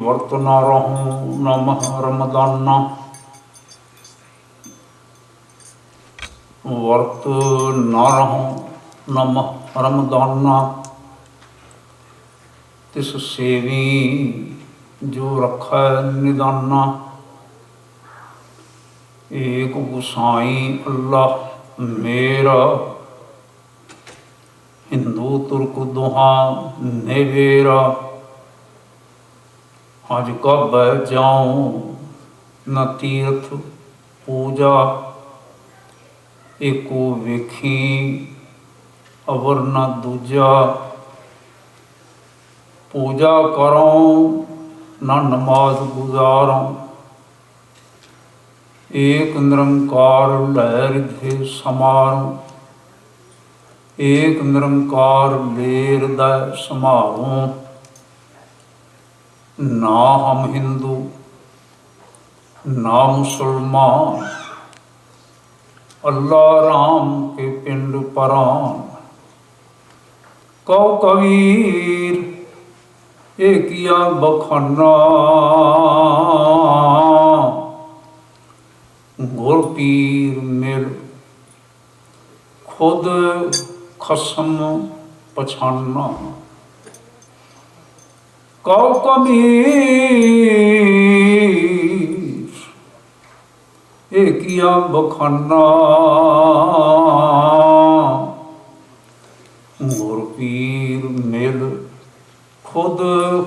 वर्त न रहूं नमः रमदाना वर्त न रहूं नमः रमदाना तिस सेवी जो रखै निदाना। एक गुसाई अल्लाह मेरा हिंदू तुर्क दुहा नेवेरा। अज कब जाऊं न तीर्थ पूजा एको वेखी अवर न दूजा। पूजा करों न नमाज गुजारों एक निरंकार लहर दे समारों। एक निरंकार लेर दै समारों। ना हम हिंदू ना मुसलमान अल्लाह राम के पिंड परान। कौ कबीर ये किया बखाना गुर पीर मिल खुद खसम पछाना। कौ कबीर ये किया बखाना गुर पीर मिल खुद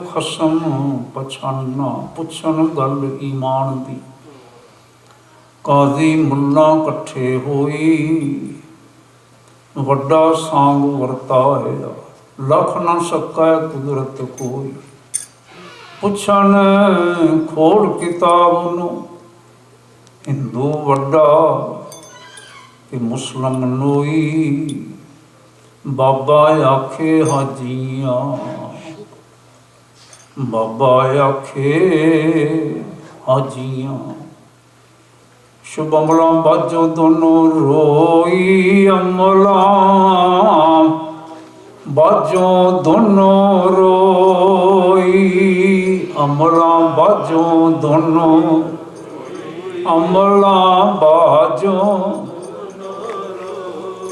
खसम पछाना। पुछन गल ईमान दी काजी मुल्ला कट्ठे होई वड्डा सांग वरताया। लख न सकै कुदरत कोई पुछन खोल किताब नूं हिंदू वड्डा ते मुस्लिम नोई। बाबा आखे हाजियां बाबा आखे हाजियां। शुभ अमला बाजो दोनों रोई अमला बाजो दोनों रोई। अमला बाजो दोनों अमला बाजो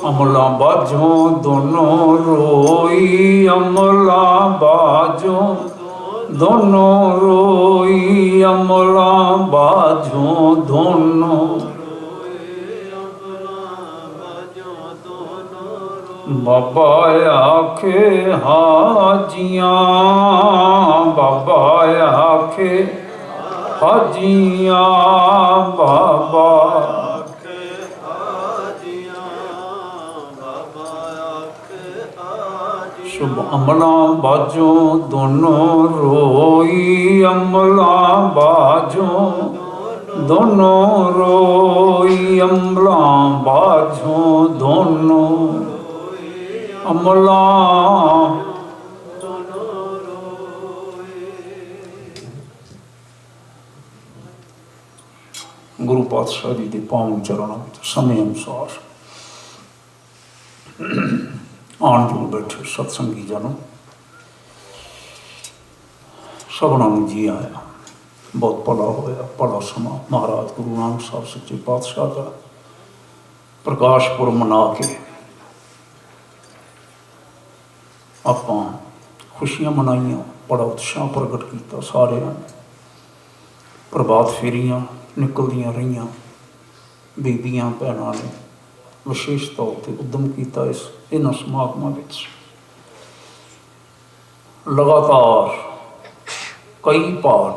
अमला बाजो दोनों रोई। अमला बाजो दोनों रोई। अमला बाजो दोनों बाबा आखे हाजियां बाबा आखे हाजियां बाबा शुभ अमला बाजो दोनों रोई। अमला बाजो दोनों रोई। अमला बाजो दोनों अमला गुरु पातशाह जी के पावन चरणों में समय अनुसार आन जोड़ बैठे सत्संगी जनों सबना जी आया। बहुत भला होया भला समा महाराज गुरु नानक साहब सच्चे पातशाह का प्रकाश पुरब मना के आप खुशियां मनाइया। बड़ा उत्साह प्रगट किया सारे प्रभात फेरियां निकलदियां रही। बीबियां भैनों ने विशेष तौर पर उद्यम किया इस इन्होंने समागमों में लगातार कई पाठ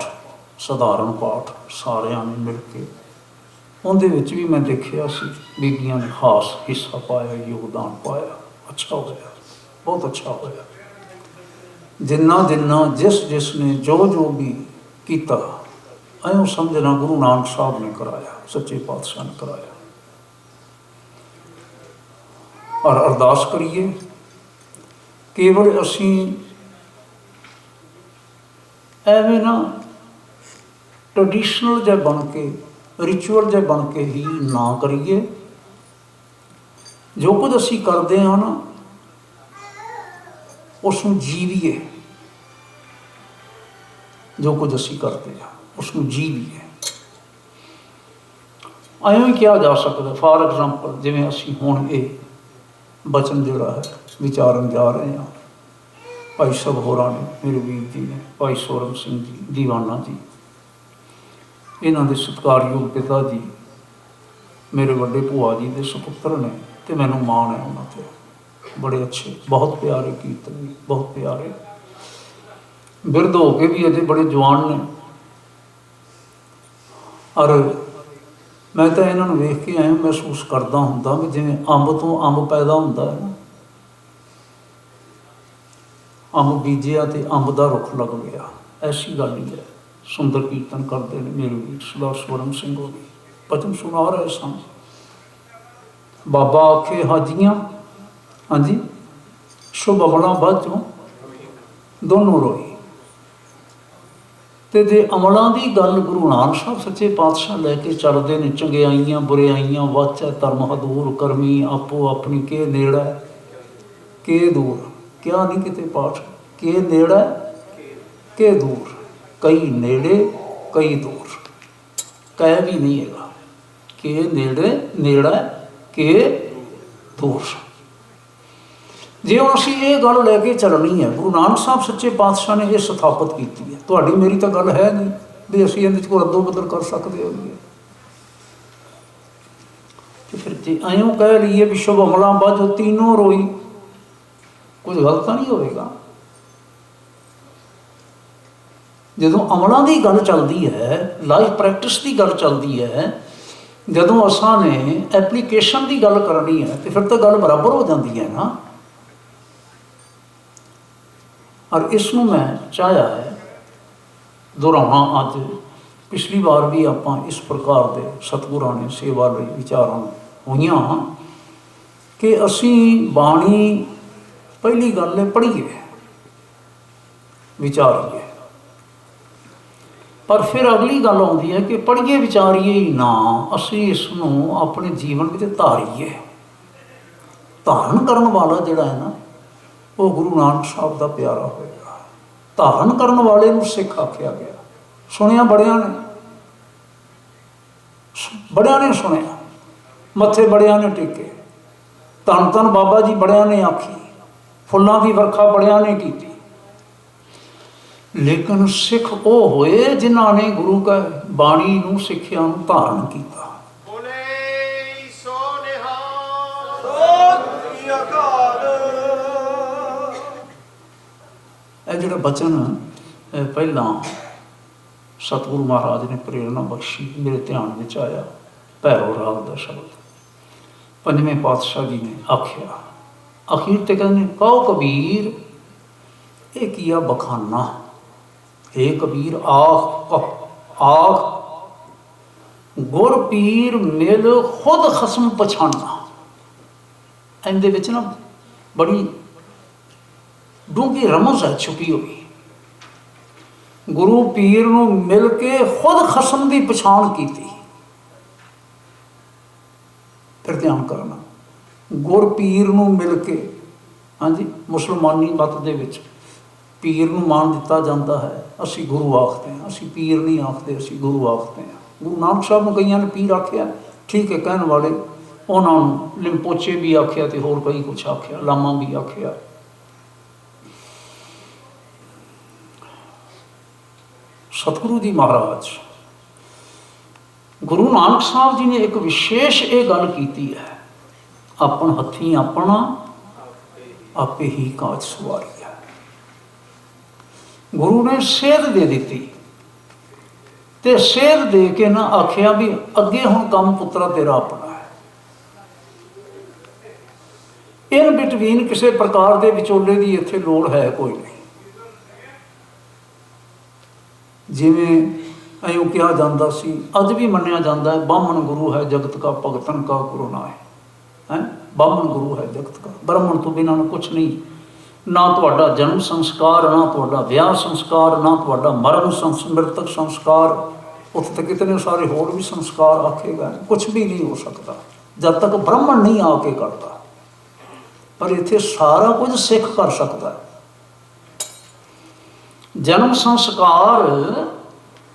सधारण पाठ सारिया ने मिल के उनके भी मैं देखा बीबियां ने खास हिस्सा पाया योगदान पाया। अच्छा होया बहुत अच्छा होया। जिन्ना जिन्ना जिस जिसने जो जो भी किया ऐं समझना गुरु नानक साहब ने कराया सच्चे पातशाह ने कराया। और अरदास करिए केवल असी एवें ना ट्रडिशनल जै बन के रिचुअल जै बन के ही ना करिए। जो कुछ असी करते हैं ना उसनूं जीवीए। ਜੋ ਕੁਝ ਅਸੀਂ ਕਰਦੇ ਹਾਂ ਉਸ ਨੂੰ ਜੀ ਲਈਏ। ਐਵੇਂ ਕਿਹਾ ਜਾ ਸਕਦਾ, ਫਾਰ ਐਗਜ਼ਾਮਪਲ ਜਿਵੇਂ ਅਸੀਂ ਹੁਣ ਇਹ ਬਚਨ ਜਿਹੜਾ ਹੈ ਵਿਚਾਰਨ ਜਾ ਰਹੇ ਹਾਂ, ਭਾਈ ਸਾਹਿਬ ਹੋਰਾਂ ਨੇ, ਮੇਰੇ ਵੀਰ ਜੀ ਨੇ, ਭਾਈ ਸੋਰਮ ਸਿੰਘ ਜੀ, ਦੀਵਾਨਾ ਜੀ, ਇਹਨਾਂ ਦੇ ਸਤਿਕਾਰਯੋਗ ਪਿਤਾ ਜੀ ਮੇਰੇ ਵੱਡੇ ਭੂਆ ਜੀ ਦੇ ਸੁਪੁੱਤਰ ਨੇ, ਅਤੇ ਮੈਨੂੰ ਮਾਣ ਹੈ ਉਹਨਾਂ 'ਤੇ। ਬੜੇ ਅੱਛੇ, ਬਹੁਤ ਪਿਆਰੇ ਕੀਰਤਨ ਵੀ, ਬਹੁਤ ਪਿਆਰੇ, ਬਿਰਧ ਹੋ ਕੇ ਵੀ ਅਜੇ ਬੜੇ ਜਵਾਨ ਨੇ। ਔਰ ਮੈਂ ਤਾਂ ਇਹਨਾਂ ਨੂੰ ਵੇਖ ਕੇ ਐਂ ਮਹਿਸੂਸ ਕਰਦਾ ਹੁੰਦਾ ਵੀ ਜਿਵੇਂ ਅੰਬ ਤੋਂ ਅੰਬ ਪੈਦਾ ਹੁੰਦਾ ਹੈ, ਅੰਬ ਬੀਜਿਆ ਤੇ ਅੰਬ ਦਾ ਰੁੱਖ ਲੱਗ ਗਿਆ, ਐਸੀ ਗੱਲ ਹੀ ਹੈ। ਸੁੰਦਰ ਕੀਰਤਨ ਕਰਦੇ ਨੇ ਮੇਰੇ ਵੀਰ ਸਰਦਾਰ ਸਵਰਨ ਸਿੰਘ ਹੋ ਗਏ, ਭਜਨ ਸੁਣਾ ਰਹੇ ਸਨ। ਬਾਬਾ ਆਖੇ ਹਾਜੀਆਂ, ਹਾਂਜੀ, ਸ਼ੁਭ ਅਮਲਾਂ ਬਾਝੋਂ ਦੋਨੋਂ ਰੋਈ। ਅਤੇ ਜੇ ਅਮਲਾਂ ਦੀ ਗੱਲ ਗੁਰੂ ਨਾਨਕ ਸਾਹਿਬ ਸੱਚੇ ਪਾਤਸ਼ਾਹ ਲੈ ਕੇ ਚੱਲਦੇ ਨੇ, ਚੰਗਿਆਈਆਂ ਬੁਰਿਆਈਆਂ ਵਾਚੈ ਧਰਮ ਹਦੂਰ ਕਰਮੀ ਆਪੋ ਆਪਣੀ ਕੇ ਨੇੜਾ ਕੇ ਦੂਰ, ਕਿਆ ਨਹੀਂ ਕਿਤੇ ਪਾਠ, ਕੇ ਨੇੜਾ ਕੇ ਦੂਰ, ਕਈ ਨੇੜੇ ਕਈ ਦੂਰ, ਕਹਿ ਵੀ ਨਹੀਂ ਹੈਗਾ, ਕੇ ਨੇੜੇ ਨੇੜਾ ਕੇ ਦੂਰ। ਜੇ ਹੁਣ ਅਸੀਂ ਇਹ ਗੱਲ ਲੈ ਕੇ ਚੱਲਣੀ ਹੈ, ਗੁਰੂ ਨਾਨਕ ਸਾਹਿਬ ਸੱਚੇ ਪਾਤਸ਼ਾਹ ਨੇ ਇਹ ਸਥਾਪਿਤ ਕੀਤੀ ਹੈ, ਤੁਹਾਡੀ ਮੇਰੀ ਤਾਂ ਗੱਲ ਹੈ ਨਹੀਂ ਵੀ ਅਸੀਂ ਇਹਦੇ 'ਚ ਕੋਈ ਅੱਦੋ ਬਦਲ ਕਰ ਸਕਦੇ ਹੋਈਏ। ਅਤੇ ਫਿਰ ਜੇ ਐਂ ਕਹਿ ਲਈਏ ਵੀ ਸ਼ੁਭ ਅਮਲਾਂ ਬਾਝੋਂ ਤੀਨੋਂ ਰੋਈ, ਕੁਝ ਗਲਤ ਤਾਂ ਨਹੀਂ ਹੋਵੇਗਾ। ਜਦੋਂ ਅਮਲਾਂ ਦੀ ਗੱਲ ਚੱਲਦੀ ਹੈ, ਲਾਈਫ ਪ੍ਰੈਕਟਿਸ ਦੀ ਗੱਲ ਚੱਲਦੀ ਹੈ, ਜਦੋਂ ਅਸਾਂ ਨੇ ਐਪਲੀਕੇਸ਼ਨ ਦੀ ਗੱਲ ਕਰਨੀ ਹੈ, ਅਤੇ ਫਿਰ ਤਾਂ ਗੱਲ ਬਰਾਬਰ ਹੋ ਜਾਂਦੀ ਹੈ ਨਾ। ਔਰ ਇਸ ਨੂੰ ਮੈਂ ਚਾਹਿਆ ਹੈ ਦੁਹਰਾਉਣਾ। ਅੱਜ ਪਿਛਲੀ ਵਾਰ ਵੀ ਆਪਾਂ ਇਸ ਪ੍ਰਕਾਰ ਦੇ ਸਤਿਗੁਰਾਂ ਨੇ ਸੇਵਾ ਲਈ ਵਿਚਾਰਾਂ ਹੋਈਆਂ ਕਿ ਅਸੀਂ ਬਾਣੀ, ਪਹਿਲੀ ਗੱਲ ਹੈ ਪੜ੍ਹੀਏ ਵਿਚਾਰੀਏ, ਪਰ ਫਿਰ ਅਗਲੀ ਗੱਲ ਆਉਂਦੀ ਹੈ ਕਿ ਪੜ੍ਹੀਏ ਵਿਚਾਰੀਏ ਹੀ ਨਾ, ਅਸੀਂ ਇਸ ਨੂੰ ਆਪਣੇ ਜੀਵਨ ਵਿੱਚ ਧਾਰੀਏ। ਧਾਰਨ ਕਰਨ ਵਾਲਾ ਜਿਹੜਾ ਹੈ ਨਾ, ਉਹ ਗੁਰੂ ਨਾਨਕ ਸਾਹਿਬ ਦਾ ਪਿਆਰਾ ਹੋਏਗਾ। ਧਾਰਨ ਕਰਨ ਵਾਲੇ ਨੂੰ ਸਿੱਖ ਆਖਿਆ ਗਿਆ। ਸੁਣਿਆ ਬੜਿਆਂ ਨੇ ਸੁਣਿਆ, ਮੱਥੇ ਬੜਿਆਂ ਨੇ ਟੇਕੇ, ਧੰਨ ਧੰਨ ਬਾਬਾ ਜੀ ਬੜਿਆਂ ਨੇ ਆਖੀ, ਫੁੱਲਾਂ ਦੀ ਵਰਖਾ ਬੜਿਆਂ ਨੇ ਕੀਤੀ, ਲੇਕਿਨ ਸਿੱਖ ਉਹ ਹੋਏ ਜਿਨ੍ਹਾਂ ਨੇ ਗੁਰੂ ਕਾ ਬਾਣੀ ਨੂੰ, ਸਿੱਖਿਆ ਨੂੰ ਧਾਰਨ ਕੀਤਾ। ਇਹ ਜਿਹੜਾ ਬਚਨ ਪਹਿਲਾਂ ਸਤਿਗੁਰੂ ਮਹਾਰਾਜ ਨੇ ਪ੍ਰੇਰਨਾ ਬਖਸ਼ੀ, ਮੇਰੇ ਧਿਆਨ ਵਿੱਚ ਆਇਆ, ਭੈਰੋ ਰਾਗ ਦਾ ਸ਼ਬਦ। ਪੰਜਵੇਂ ਪਾਤਸ਼ਾਹ ਜੀ ਨੇ ਆਖਿਆ, ਅਖੀਰ ਤੇ ਕਹਿੰਦੇ, ਕਹੋ ਕਬੀਰ ਇਹ ਕੀਆ ਬਖਾਨਾ, ਏ ਕਬੀਰ ਆਖ ਗੁਰ ਪੀਰ ਮਿਲ ਖੁਦ ਖਸਮ ਪਛਾਨਾ। ਇਹਦੇ ਵਿੱਚ ਨਾ ਬੜੀ ਡੂੰਘੀ ਰਮਜ਼ ਹੈ ਛੁਪੀ ਹੋਈ। ਗੁਰੂ ਪੀਰ ਨੂੰ ਮਿਲ ਕੇ ਖੁਦ ਖਸਮ ਦੀ ਪਛਾਣ ਕੀਤੀ। ਫਿਰ ਧਿਆਨ ਕਰਨਾ, ਗੁਰ ਪੀਰ ਨੂੰ ਮਿਲ ਕੇ, ਹਾਂਜੀ, ਮੁਸਲਮਾਨੀ ਮਤ ਦੇ ਵਿੱਚ ਪੀਰ ਨੂੰ ਮਾਨ ਦਿੱਤਾ ਜਾਂਦਾ ਹੈ, ਅਸੀਂ ਗੁਰੂ ਆਖਦੇ ਹਾਂ, ਅਸੀਂ ਪੀਰ ਨਹੀਂ ਆਖਦੇ, ਅਸੀਂ ਗੁਰੂ ਆਖਦੇ ਹਾਂ। ਗੁਰੂ ਨਾਨਕ ਸਾਹਿਬ ਨੂੰ ਕਈਆਂ ਨੇ ਪੀਰ ਆਖਿਆ, ਠੀਕ ਹੈ, ਕਹਿਣ ਵਾਲੇ ਉਹਨਾਂ ਨੂੰ ਲਿੰਪੋਚੇ ਵੀ ਆਖਿਆ ਅਤੇ ਹੋਰ ਕਈ ਕੁਛ ਆਖਿਆ, ਲਾਮਾ ਵੀ ਆਖਿਆ। ਸਤਿਗੁਰੂ ਜੀ ਮਹਾਰਾਜ ਗੁਰੂ ਨਾਨਕ ਸਾਹਿਬ ਜੀ ਨੇ ਇੱਕ ਵਿਸ਼ੇਸ਼ ਇਹ ਗੱਲ ਕੀਤੀ ਹੈ, ਆਪਣ ਹੱਥੀਂ ਆਪਣਾ ਆਪੇ ਹੀ ਕਾਜ ਸਵਾਰੀਆ। ਗੁਰੂ ਨੇ ਸੇਧ ਦੇ ਦਿੱਤੀ, ਤੇ ਸੇਧ ਦੇ ਕੇ ਨਾ ਆਖਿਆ ਵੀ ਅੱਗੇ ਹੁਣ ਕੰਮ ਪੁੱਤਰਾ ਤੇਰਾ ਆਪਣਾ ਹੈ। ਇਨ ਬਿਟਵੀਨ ਕਿਸੇ ਪ੍ਰਕਾਰ ਦੇ ਵਿਚੋਲੇ ਦੀ ਇੱਥੇ ਲੋੜ ਹੈ ਕੋਈ ਨਹੀਂ। ਜਿਵੇਂ ਐਂ ਕਿਹਾ ਜਾਂਦਾ ਸੀ, ਅੱਜ ਵੀ ਮੰਨਿਆ ਜਾਂਦਾ ਹੈ, ਬਾਹਮਣ ਗੁਰੂ ਹੈ ਜਗਤ ਕਾ ਭਗਤਨ ਕਾ ਗੁਰੂ ਨਾ ਹੈ। ਬਾਹਮਣ ਗੁਰੂ ਹੈ ਜਗਤ ਕਾ, ਬ੍ਰਾਹਮਣ ਤੋਂ ਬਿਨਾਂ ਕੁਛ ਨਹੀਂ। ਨਾ ਤੁਹਾਡਾ ਜਨਮ ਸੰਸਕਾਰ, ਨਾ ਤੁਹਾਡਾ ਵਿਆਹ ਸੰਸਕਾਰ, ਨਾ ਤੁਹਾਡਾ ਮਰਨ ਮ੍ਰਿਤਕ ਸੰਸਕਾਰ, ਉੱਥੇ ਤਾਂ ਕਿਤਨੇ ਸਾਰੇ ਹੋਰ ਵੀ ਸੰਸਕਾਰ ਆਖੇਗਾ, ਕੁਛ ਵੀ ਨਹੀਂ ਹੋ ਸਕਦਾ ਜਦ ਤੱਕ ਬ੍ਰਾਹਮਣ ਨਹੀਂ ਆ ਕੇ ਕਰਦਾ। ਪਰ ਇੱਥੇ ਸਾਰਾ ਕੁਝ ਸਿੱਖ ਕਰ ਸਕਦਾ। जन्म संस्कार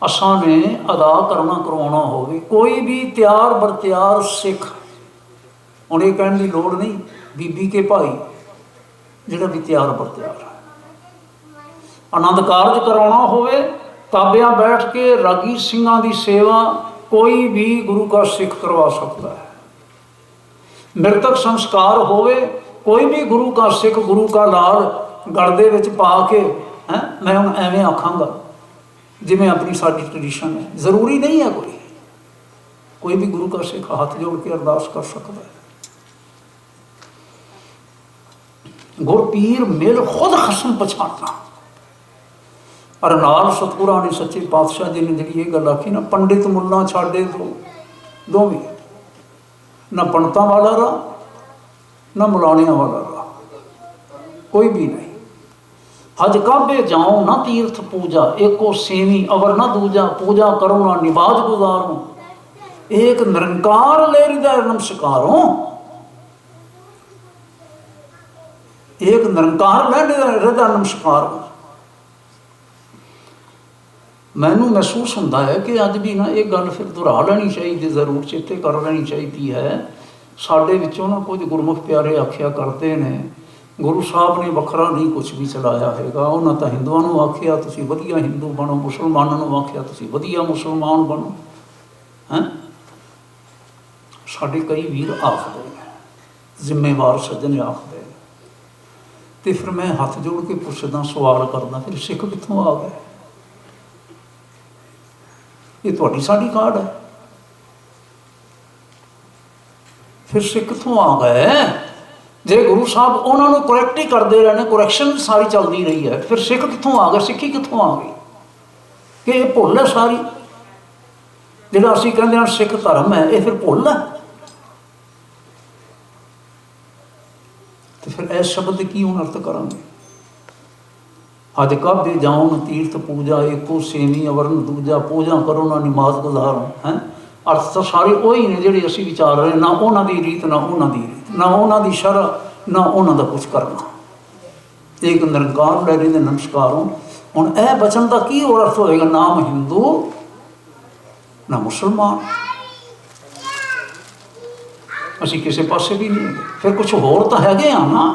असां ने अदा करना करवाना होवे, कोई भी त्यार बरत्यार सिख, हुण ये कहण दी लोड़ नहीं बीबी के भाई जिहड़ा भी त्यार बरत्यार है, आनंद कारज करवाना होवे, ताबियां बैठ के रागी सिंघां दी सेवा कोई भी गुरु का सिख करवा सकता है। मृतक संस्कार होवे, कोई भी गुरु का सिख गुरु का लाल गल दे विच पा के है, मैं हुण एवें आखांगा जिवें अपनी साडी ट्रैडिशन है, जरूरी नहीं है कोई भी गुरु का सिख हाथ जोड़ के अरदास कर सकता है। गुर पीर मिल खुद खसम पछाणना, और नाल सतगुरां ने सच्चे पातशाह जी ने जी ये गल आखी ना, पंडित मुल्ला छाड़े दोवें, ना पंडितां वाला रहा ना मुलाणियां वाला रहा, कोई भी नहीं। हज काबे जाओ ना तीर्थ पूजा, एको सेवी अवर ना दूजा, पूजा करो ना निबाज गुजारो, एक निरंकार ले हृदय नमस्कारो, एक निरंकार ले हृदय नमस्कारो। मैनू महसूस होता है कि अज भी ना एक गल फिर दोहरा लेनी चाहिए, जरूर चेते कर लेनी चाहिए है। साडे विचों ना कुछ गुरमुख प्यारे आख्या करते ने, गुरु साहब ने वखरा नहीं कुछ भी चलाया हैगा, उन्हें तो हिंदुओं को आख्या तुसीं वधिया हिंदू बनो, मुसलमानों को आख्या तुसीं वधिया मुसलमान बनो हैं। साडे कई वीर आखदे ने, जिम्मेवार सज्जन आखदे ने, तो फिर मैं हथ जोड़ के पुछदा सवाल करदा, फिर सिख कित्थों आ गए? ये तुहाडी साडी काढ़ है, फिर सिख कित्थों आ गए? जे गुरु साहब उन्होंने करैक्ट ही करते रहे, करैक्शन सारी चलती रही है, फिर सिख कित्थों आ गए? सिक्खी कित्थों आ गई? कि ये भुल है सारी, जिहड़ा असीं कहंदे हां सिख धर्म है, ये फिर भुल है? तो फिर इस शब्द की हुण अर्थ करांगे? हज काबे जाओ न तीर्थ पूजा, एको सेवी अवरन दूजा, पूजा करो ना निमाज गुजारो हैं। अर्थ तो सारे वही ने जिहड़े असीं विचार रहे, ना उन्हां दी रीत ना उन्हां दी रीत, ना उन्हां दी शरह ना उन्हां दा कुछ करना, एक निरंकार लहरी दे नमस्कारों। हुण यह बचन का की और अर्थ होएगा? नाम हिंदू ना मुसलमान, असीं किसी पासे भी नहीं है, फिर कुछ होर तो हैगे आ ना।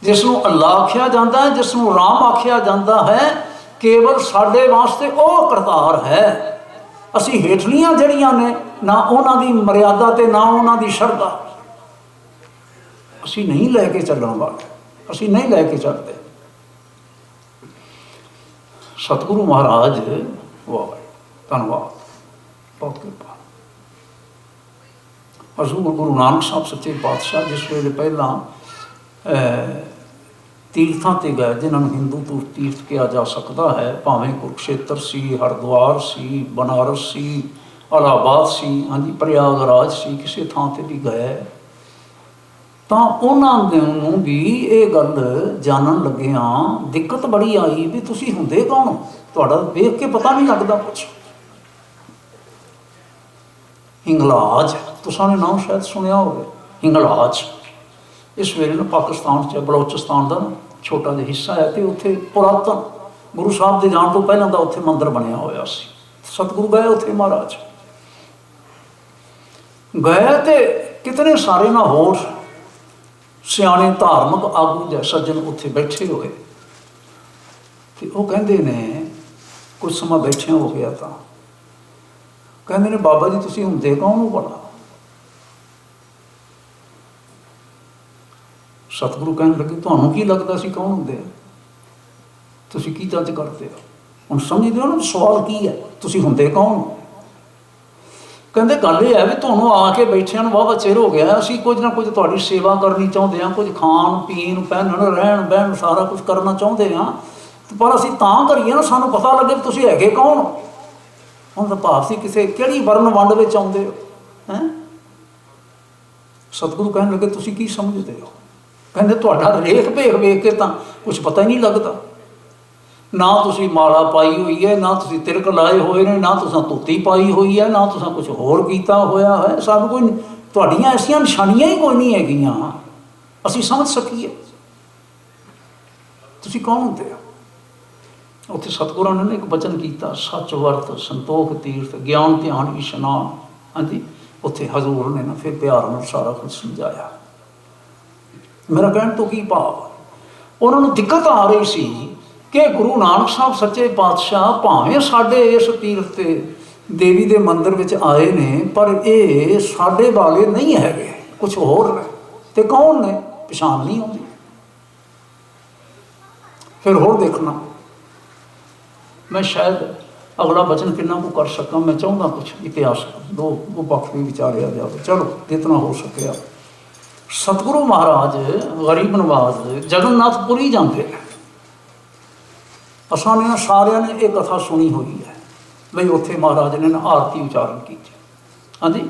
जिसनों अल्लाह आख्या जाता है, जिसनों राम आख्या जाता है, केवल साडे वास्ते वह करतार है। असी हेठलियां जड़ियां ने ना उन्हां दी मर्यादा ते ना उन्हां दी शरधा, असी नहीं लैके चलण वाले, असी नहीं लैके चलते। सतगुरु महाराज वाह धन्यवाद, बहुत कृपा। हजूर गुरु नानक साहब सच्चे पातशाह जिस वेले पहला तीर्थां ते गए, जिन्होंने हिंदू तीर्थ किया जा सकता है, भावें कुरुक्षेत्र सी, हरिद्वार सी, बनारस सी, इलाहाबाद सी, हाँ जी प्रयागराज सी, किसी थां ते भी गए, तो उन्होंने भी ये गल जानन लगे हाँ दिक्कत बड़ी आई भी तुसीं हुंदे कौन हो, तुहाडा वेख के पता नहीं लगता कुछ। हिंगलाज तुसां ने नाम शायद सुनिया होवे, हिंगलाज इस वेले ना पाकिस्तान च बलोचिस्तान का छोटा जिहा हिस्सा है, तो उत्थे पुरातन गुरु साहब के जाण तो पहलां दा उत्थे मंदिर बनया होया सी। सतगुरु गए उत्थे महाराज गए, तो कितने सारे ना होर सियाने धार्मिक आगू जै सज्जन उत्थे बैठे हुए, तो वो कहंदे ने कुछ समा बैठे हो गया, तो कहंदे ने बाबा जी तुसीं हुंदे कौन हो भला? सतगुरु कहने लगे तुहानूं की लगदा सी कौन हुंदे आ? तुसीं की जज करते हो? हुण समझदे हो ना सवाल की है, तुसीं हुंदे कौन हो? कहंदे गल ये है भी तुहानूं आके बैठिਆਂ ਨੂੰ वाहवा चिर हो गया, असीं कुछ ना कुछ तुहाडी सेवा करनी चाहुंदे हां, कुछ खाण पीण पहनण रहण बहण सारा कुछ करना चाहुंदे हां, पर असीं तां करीए ना सानूं पता लगे भी तुसीं हैगे कौन हो। हुण तां भाव सी किसी किहड़ी वर्ण वंड विच आउंदे हो हैं। सतगुरु कहने लगे तुसीं की समझदे हो? कहते तुहाडा रेख भेख वेख के तो कुछ पता ही नहीं लगता, ना तुसीं माला पाई हुई है, ना तुसीं तिलक लाए हुए ने, ना तुसीं धोती पाई हुई है, ना तुसीं कुछ होर कीता होया है। सानूं कोई तुहाडीआं ऐसियां निशानियां ही कोई नहीं हैगियां असीं समझ सकीए तुसीं कौन हुंदे हो। ਉੱਥੇ ਸਤਿਗੁਰਾਂ ਨੇ ਇੱਕ ਬਚਨ ਕੀਤਾ, ਸੱਚ ਵਰਤ ਸੰਤੋਖ ਤੀਰਥ ਗਿਆਨ ਧਿਆਨ ਇਸ਼ਨਾਨ। ਹਾਂਜੀ, ਉੱਥੇ ਹਜ਼ੂਰ ਨੇ ਨਾ ਫਿਰ ਪਿਆਰ ਨਾਲ ਸਾਰਾ ਕੁਝ ਸਮਝਾਇਆ। ਮੇਰਾ ਕਹਿਣ ਤੋਂ ਕੀ ਭਾਵ, ਉਹਨਾਂ ਨੂੰ ਦਿੱਕਤ ਆ ਰਹੀ ਸੀ ਕਿ ਗੁਰੂ ਨਾਨਕ ਸਾਹਿਬ ਸੱਚੇ ਪਾਤਸ਼ਾਹ ਭਾਵੇਂ ਸਾਡੇ ਇਸ ਤੀਰਥ 'ਤੇ ਦੇਵੀ ਦੇ ਮੰਦਿਰ ਵਿੱਚ ਆਏ ਨੇ, ਪਰ ਇਹ ਸਾਡੇ ਵਾਲੇ ਨਹੀਂ ਹੈਗੇ, ਕੁਛ ਹੋਰ ਨੇ। ਤੇ ਕੌਣ ਨੇ, ਪਛਾਣ ਨਹੀਂ ਆਉਂਦੀ। ਫਿਰ ਹੋਰ ਦੇਖਣਾ, ਮੈਂ ਸ਼ਾਇਦ ਅਗਲਾ ਬਚਨ ਕਿੰਨਾ ਕੁ ਕਰ ਸਕਾਂ। ਮੈਂ ਚਾਹੁੰਦਾ ਕੁਛ ਇਤਿਹਾਸ ਦੋ ਪੱਖ ਵੀ ਵਿਚਾਰਿਆ ਜਾਵੇ। ਚਲੋ ਜਿਤਨਾ ਹੋ ਸਕਿਆ। ਸਤਿਗੁਰੂ ਮਹਾਰਾਜ ਗਰੀਬ ਨਵਾਜ਼ ਜਗਨਨਾਥਪੁਰੀ ਜਾਂਦੇ ਨੇ। ਅਸਾਂ ਨੇ ਸਾਰਿਆਂ ਨੇ ਇਹ ਕਥਾ ਸੁਣੀ ਹੋਈ ਹੈ ਬਈ ਉੱਥੇ ਮਹਾਰਾਜ ਨੇ ਆਰਤੀ ਉਚਾਰਨ ਕੀਤੀ। ਹਾਂਜੀ,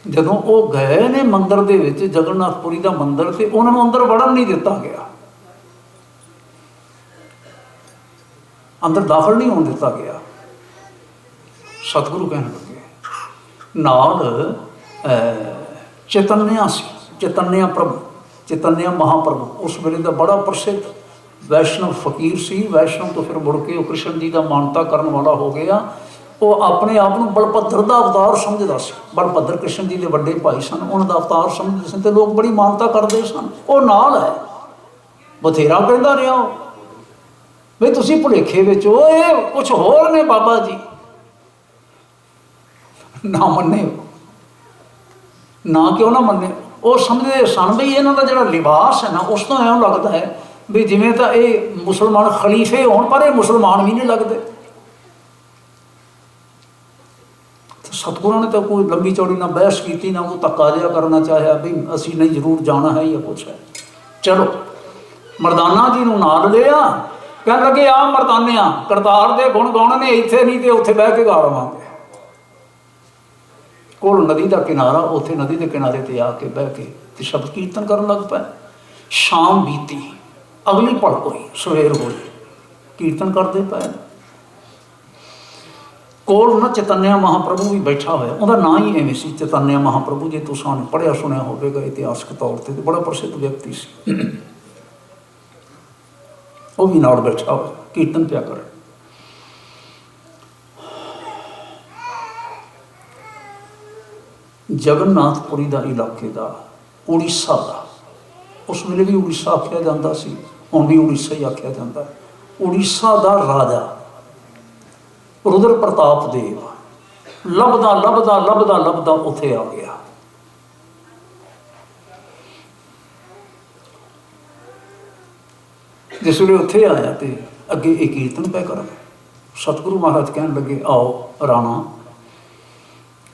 ਜਦੋਂ ਉਹ ਗਏ ਨੇ ਮੰਦਿਰ ਦੇ ਵਿੱਚ, ਜਗਨਨਾਥਪੁਰੀ ਦਾ ਮੰਦਿਰ, ਤੇ ਉਹਨਾਂ ਨੂੰ ਅੰਦਰ ਵੜਨ ਨਹੀਂ ਦਿੱਤਾ ਗਿਆ, ਅੰਦਰ ਦਾਖਲ ਨਹੀਂ ਹੋਣ ਦਿੱਤਾ ਗਿਆ। ਸਤਿਗੁਰੂ ਕਹਿਣ ਲੱਗੇ, ਨਾਲ ਚੈਤਨਿਆ ਸੀ, ਚੈਤਨਿਆ ਪ੍ਰਭੂ, ਚੈਤਨਿਆ ਮਹਾਂਪ੍ਰਭੂ ਉਸ ਵੇਲੇ ਦਾ ਬੜਾ ਪ੍ਰਸਿੱਧ ਵੈਸ਼ਨਵ ਫਕੀਰ ਸੀ। ਵੈਸ਼ਨਵ ਤੋਂ ਫਿਰ ਮੁੜ ਕੇ ਉਹ ਕ੍ਰਿਸ਼ਨ ਜੀ ਦਾ ਮਾਨਤਾ ਕਰਨ ਵਾਲਾ ਹੋ ਗਿਆ। ਉਹ ਆਪਣੇ ਆਪ ਨੂੰ ਬਲਭੱਦਰ ਦਾ ਅਵਤਾਰ ਸਮਝਦਾ ਸੀ। ਬਲਭੱਦਰ ਕ੍ਰਿਸ਼ਨ ਜੀ ਦੇ ਵੱਡੇ ਭਾਈ ਸਨ, ਉਹਨਾਂ ਦਾ ਅਵਤਾਰ ਸਮਝਦੇ ਸਨ, ਤੇ ਲੋਕ ਬੜੀ ਮਾਨਤਾ ਕਰਦੇ ਸਨ। ਉਹ ਨਾਲ ਹੈ, ਬਥੇਰਾ ਕਹਿੰਦਾ ਰਿਹਾ ਵੀ ਤੁਸੀਂ ਭੁਲੇਖੇ ਵਿੱਚ ਹੋ, ਇਹ ਕੁਛ ਹੋਰ ਨੇ ਬਾਬਾ ਜੀ। ਨਾ ਮੰਨੇ, ਨਾ ਕਿਉਂ ਨਾ ਮੰਨੇ, ਉਹ ਸਮਝਦੇ ਸਨ ਵੀ ਇਹਨਾਂ ਦਾ ਜਿਹੜਾ ਲਿਬਾਸ ਹੈ ਨਾ, ਉਸ ਤੋਂ ਐਂ ਲੱਗਦਾ ਹੈ ਵੀ ਜਿਵੇਂ ਤਾਂ ਇਹ ਮੁਸਲਮਾਨ ਖਲੀਫੇ ਹੋਣ, ਪਰ ਇਹ ਮੁਸਲਮਾਨ ਵੀ ਨਹੀਂ ਲੱਗਦੇ। ਸਤਿਗੁਰਾਂ ਨੇ ਤਾਂ ਕੋਈ ਲੰਬੀ ਚੌੜੀ ਨਾ ਬਹਿਸ ਕੀਤੀ, ਨਾ ਕੋਈ ਧੱਕਾ ਜਿਹਾ ਕਰਨਾ ਚਾਹਿਆ ਵੀ ਅਸੀਂ ਨਹੀਂ ਜ਼ਰੂਰ ਜਾਣਾ ਹੈ ਜਾਂ ਕੁਛ ਹੈ। ਚਲੋ ਮਰਦਾਨਾ ਜੀ ਨੂੰ ਨਾਲ ਲਿਆ, ਕਹਿਣ ਲੱਗੇ ਆ ਮਰਦਾਨਿਆਂ, ਕਰਤਾਰ ਦੇ ਗੁਣ ਗਾਉਣੇ ਨੇ, ਇੱਥੇ ਨਹੀਂ ਤੇ ਉੱਥੇ ਬਹਿ ਕੇ ਗਾ ਲਵਾਂਗੇ। ਕੋਲ ਨਦੀ ਦਾ ਕਿਨਾਰਾ, ਉੱਥੇ ਨਦੀ ਦੇ ਕਿਨਾਰੇ ਤੇ ਆ ਕੇ ਬਹਿ ਕੇ ਤੇ ਸ਼ਬਦ ਕੀਰਤਨ ਕਰਨ ਲੱਗ ਪਏ। ਸ਼ਾਮ ਬੀਤੀ, ਅਗਲੀ ਪਲਕ ਹੋਈ, ਸਵੇਰ ਹੋਈ, ਕੀਰਤਨ ਕਰਦੇ ਪਏ। ਕੋਲ ਨਾ ਚੈਤਨਿਆ ਮਹਾਂਪ੍ਰਭੂ ਵੀ ਬੈਠਾ ਹੋਇਆ, ਉਹਦਾ ਨਾਂ ਹੀ ਐਵੇਂ ਸੀ, ਚੈਤਨਿਆ ਮਹਾਂਪ੍ਰਭੂ। ਜੇ ਤੁਸੀਂ ਪੜ੍ਹਿਆ ਸੁਣਿਆ ਹੋਵੇਗਾ ਇਤਿਹਾਸਕ ਤੌਰ 'ਤੇ, ਬੜਾ ਪ੍ਰਸਿੱਧ ਵਿਅਕਤੀ ਸੀ। ਉਹ ਵੀ ਨਾਲ ਬੈਠਾ ਹੋਇਆ, ਕੀਰਤਨ ਪਿਆ ਕਰ। ਜਗਨਨਾਥਪੁਰੀ ਦਾ ਇਲਾਕੇ ਦਾ, ਉੜੀਸਾ ਦਾ, ਉਸ ਵੇਲੇ ਵੀ ਉੜੀਸਾ ਆਖਿਆ ਜਾਂਦਾ ਸੀ, ਹੁਣ ਵੀ ਉੜੀਸਾ ਹੀ ਆਖਿਆ ਜਾਂਦਾ। ਉੜੀਸਾ ਦਾ ਰਾਜਾ ਰੁਦਰ ਪ੍ਰਤਾਪ ਦੇਵ ਲੱਭਦਾ ਲੱਭਦਾ ਲੱਭਦਾ ਲੱਭਦਾ ਉੱਥੇ ਆ ਗਿਆ। ਜਿਸ ਵੇਲੇ ਉੱਥੇ ਆਇਆ ਤੇ ਅੱਗੇ ਇਹ ਕੀਰਤਨ ਪੈ ਕਰ। ਸਤਿਗੁਰੂ ਮਹਾਰਾਜ ਕਹਿਣ ਲੱਗੇ, ਆਓ ਰਾਣਾ।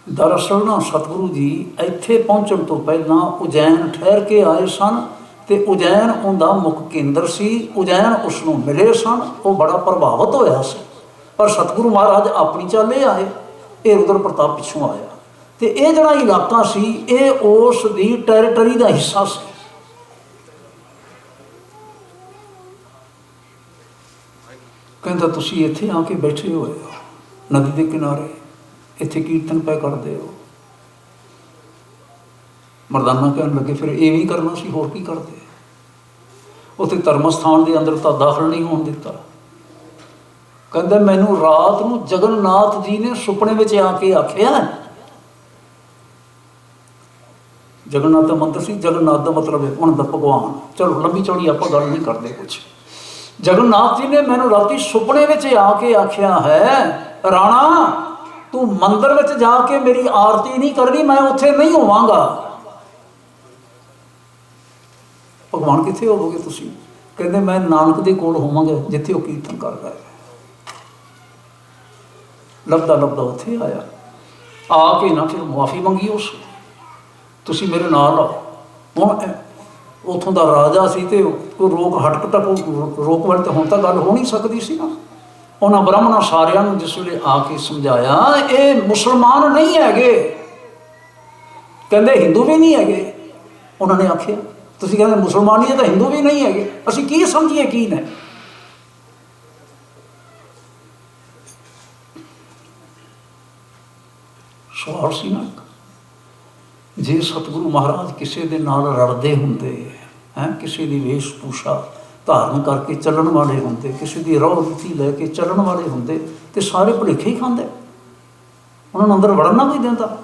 ਦਰਅਸਲ ਨਾ ਸਤਿਗੁਰੂ ਜੀ ਇੱਥੇ ਪਹੁੰਚਣ ਤੋਂ ਪਹਿਲਾਂ ਉਜੈਨ ਠਹਿਰ ਕੇ ਆਏ ਸਨ, ਤੇ ਉਜੈਨ ਉਹਦਾ ਮੁੱਖ ਕੇਂਦਰ ਸੀ। ਉਜੈਨ ਉਸ ਨੂੰ ਮਿਲੇ ਸਨ, ਉਹ ਬੜਾ ਪ੍ਰਭਾਵਿਤ ਹੋਇਆ ਸੀ। ਪਰ ਸਤਿਗੁਰੂ ਮਹਾਰਾਜ ਆਪਣੀ ਚਾਲ ਇਹ ਆਏ, ਇਹ ਰੁਦਰ ਪ੍ਰਤਾਪ ਪਿੱਛੋਂ ਆਇਆ। ਤੇ ਇਹ ਜਿਹੜਾ ਇਲਾਕਾ ਸੀ, ਇਹ ਉਸ ਦੀ ਟੈਰੀਟਰੀ ਦਾ ਹਿੱਸਾ ਸੀ। ਕਹਿੰਦਾ ਤੁਸੀਂ ਇੱਥੇ ਆ ਕੇ ਬੈਠੇ ਹੋਏ ਹੋ ਨਦੀ ਦੇ ਕਿਨਾਰੇ, ਇੱਥੇ ਕੀਰਤਨ ਪੈ ਕਰਦੇ ਹੋ। ਮਰਦਾਨਾ ਕਹਿਣ ਲੱਗੇ, ਫਿਰ ਇਹ ਵੀ ਕਰਨਾ ਸੀ, ਹੋਰ ਕੀ ਕਰਦੇ। ਉੱਥੇ ਧਰਮ ਸਥਾਨ ਦੇ ਅੰਦਰ ਤਾਂ ਦਾਖਲ ਨਹੀਂ ਹੋਣ ਦਿੱਤਾ। ਕਹਿੰਦਾ ਮੈਨੂੰ ਰਾਤ ਨੂੰ ਜਗਨਨਾਥ ਜੀ ਨੇ ਸੁਪਨੇ ਵਿੱਚ ਆ ਕੇ ਆਖਿਆ। ਜਗਨਨਾਥ ਦਾ ਮੰਤਰ ਸੀ, ਜਗਨਨਾਥ ਦਾ ਮਤਲਬ ਹੈ ਉਹਨਾਂ ਦਾ ਭਗਵਾਨ। ਚਲੋ ਲੰਬੀ ਚੌੜੀ ਆਪਾਂ ਗੱਲ ਨਹੀਂ ਕਰਦੇ ਕੁਛ। ਜਗਨਨਾਥ ਜੀ ਨੇ ਮੈਨੂੰ ਰਾਤੀ ਸੁਪਨੇ ਵਿੱਚ ਆ ਕੇ ਆਖਿਆ ਹੈ, ਰਾਣਾ ਤੂੰ ਮੰਦਿਰ ਵਿੱਚ ਜਾ ਕੇ ਮੇਰੀ ਆਰਤੀ ਨਹੀਂ ਕਰਨੀ, ਮੈਂ ਉੱਥੇ ਨਹੀਂ ਹੋਵਾਂਗਾ। ਭਗਵਾਨ ਕਿੱਥੇ ਹੋਵੋਗੇ ਤੁਸੀਂ? ਕਹਿੰਦੇ ਮੈਂ ਨਾਨਕ ਦੇ ਕੋਲ ਹੋਵਾਂਗਾ, ਜਿੱਥੇ ਉਹ ਕੀਰਤਨ ਕਰਦਾ ਹੈ। ਲੱਭਦਾ ਲੱਭਦਾ ਉੱਥੇ ਆਇਆ, ਆ ਕੇ ਨਾ ਫਿਰ ਮੁਆਫੀ ਮੰਗੀ ਉਸ, ਤੁਸੀਂ ਮੇਰੇ ਨਾਲ ਆਓ। ਹੁਣ ਉੱਥੋਂ ਦਾ ਰਾਜਾ ਸੀ ਤੇ ਕੋਈ ਰੋਕ ਹਟਕ ਤੱਕ ਰੋਕ ਵਾਲੀ ਤਾਂ ਹੁਣ ਤਾਂ ਗੱਲ ਹੋ ਨਹੀਂ ਸਕਦੀ ਸੀ ਨਾ। ਉਹਨਾਂ ਬ੍ਰਾਹਮਣਾਂ ਸਾਰਿਆਂ ਨੂੰ ਜਿਸ ਵੇਲੇ ਆ ਕੇ ਸਮਝਾਇਆ, ਇਹ ਮੁਸਲਮਾਨ ਨਹੀਂ ਹੈਗੇ। ਕਹਿੰਦੇ ਹਿੰਦੂ ਵੀ ਨਹੀਂ ਹੈਗੇ। ਉਹਨਾਂ ਨੇ ਆਖਿਆ ਤੁਸੀਂ ਕਹਿੰਦੇ ਮੁਸਲਮਾਨ ਨਹੀਂ ਹੈ ਤਾਂ ਹਿੰਦੂ ਵੀ ਨਹੀਂ ਹੈਗੇ, ਅਸੀਂ ਕੀ ਸਮਝੀਏ ਕੀ ਨੇ। ਸਵਾਲ ਸੀ ਨਾ, ਜੇ ਸਤਿਗੁਰੂ ਮਹਾਰਾਜ ਕਿਸੇ ਦੇ ਨਾਲ ਰਲਦੇ ਹੁੰਦੇ ਹੈ, ਕਿਸੇ ਦੀ ਵੇਸ਼ ਭੂਸ਼ਾ ਧਾਰਨ ਕਰਕੇ ਚੱਲਣ ਵਾਲੇ ਹੁੰਦੇ, ਕਿਸੇ ਦੀ ਰੋਹ ਰੀਤੀ ਲੈ ਕੇ ਚੱਲਣ ਵਾਲੇ ਹੁੰਦੇ, ਤੇ ਸਾਰੇ ਭੁਲੇਖੇ ਹੀ ਖਾਂਦੇ, ਉਹਨਾਂ ਨੂੰ ਅੰਦਰ ਵੜਨ ਨਾ ਕੋਈ ਦਿੰਦਾ।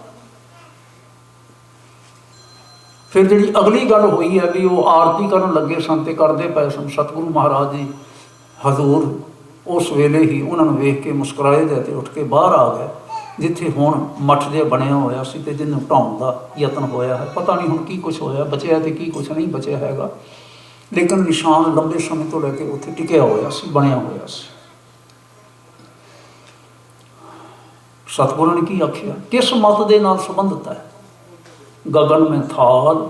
ਫਿਰ ਜਿਹੜੀ ਅਗਲੀ ਗੱਲ ਹੋਈ ਹੈ ਵੀ ਉਹ ਆਰਤੀ ਕਰਨ ਲੱਗੇ ਸਨ ਤੇ ਕਰਦੇ ਪਏ ਸਨ, ਸਤਿਗੁਰੂ ਮਹਾਰਾਜ ਜੀ ਹਜ਼ੂਰ ਉਸ ਵੇਲੇ ਹੀ ਉਹਨਾਂ ਨੂੰ ਵੇਖ ਕੇ ਮੁਸਕਰਾਏ ਦੇ ਅਤੇ ਉੱਠ ਕੇ ਬਾਹਰ ਆ ਗਏ, ਜਿੱਥੇ ਹੁਣ ਮੱਠ ਜਿਹਾ ਬਣਿਆ ਹੋਇਆ ਸੀ ਤੇ ਜਿਹਨੂੰ ਢਾਉਣ ਦਾ ਯਤਨ ਹੋਇਆ ਹੈ। ਪਤਾ ਨਹੀਂ ਹੁਣ ਕੀ ਕੁਛ ਹੋਇਆ, ਬਚਿਆ ਤੇ ਕੀ ਕੁਛ ਨਹੀਂ ਬਚਿਆ ਹੈਗਾ, ਲੇਕਿਨ ਨਿਸ਼ਾਨ ਲੰਬੇ ਸਮੇਂ ਤੋਂ ਲੈ ਕੇ ਉੱਥੇ ਟਿਕਿਆ ਹੋਇਆ ਸੀ, ਬਣਿਆ ਹੋਇਆ ਸੀ। ਸਤਿਗੁਰਾਂ ਨੇ ਕੀ ਆਖਿਆ, ਕਿਸ ਮਤ ਦੇ ਨਾਲ ਸੰਬੰਧਿਤ ਹੈ? ਗਗਨ ਮੈਂ ਥਾਲ,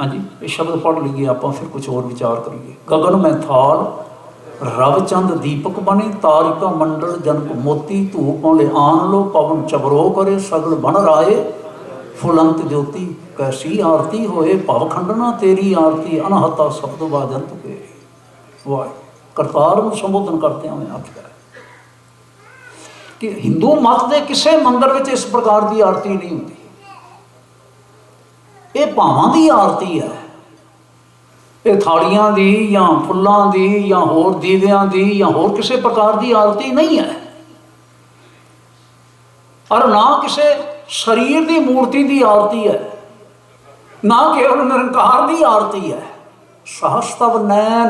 ਹਾਂਜੀ ਇਹ ਸ਼ਬਦ ਪੜ੍ਹ ਲਈਏ ਆਪਾਂ, ਫਿਰ ਕੁਛ ਹੋਰ ਵਿਚਾਰ ਕਰੀਏ। ਗਗਨ ਮੈਂ ਥਾਲ ਰਵ ਚੰਦ ਦੀਪਕ ਬਣੇ, ਤਾਰਿਕਾ ਮੰਡਲ ਜਨਕ ਮੋਤੀ, ਧੂਪ ਵਾਲੇ ਆਨ ਲੋ ਪਵਨ ਚਬਰੋ ਕਰੇ, ਸਗਲ ਬਣ ਰਾਏ ਫੁਲੰਤ ਜੋਤੀ, कैसी आरती होए भव खंडना तेरी आरती, अनहता शब्द बाजंत के। वाह, करतार ਨੂੰ ਸੰਬੋਧਨ करते हुए आख्या कि हिंदू मत के किसी मंदिर में इस प्रकार की आरती नहीं होती, ये भावां की आरती है, ये थालियां की या फुल्लां की या होर दीवियां की या होर किसी प्रकार की आरती नहीं है, और ना किसी शरीर की मूर्ति की आरती है, ना केवल निरंकार की आरती है। सहस्तव नैन